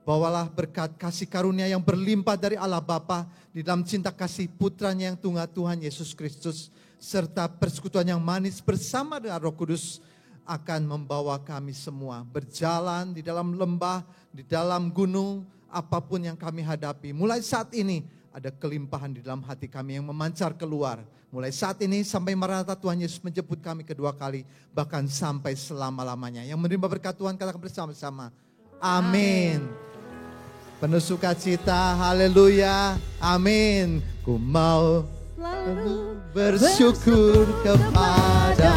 bawalah berkat kasih karunia yang berlimpah dari Allah Bapa di dalam cinta kasih putranya yang tunggal Tuhan Yesus Kristus. Serta persekutuan yang manis bersama dengan Roh Kudus akan membawa kami semua berjalan di dalam lembah, di dalam gunung, apapun yang kami hadapi. Mulai saat ini ada kelimpahan di dalam hati kami yang memancar keluar. Mulai saat ini sampai Maranatha Tuhan Yesus menjemput kami kedua kali. Bahkan sampai selama-lamanya. Yang menerima berkat Tuhan katakan bersama-sama. Amin. Penuh sukacita, haleluya, amin. Ku mau Selalu bersyukur kepada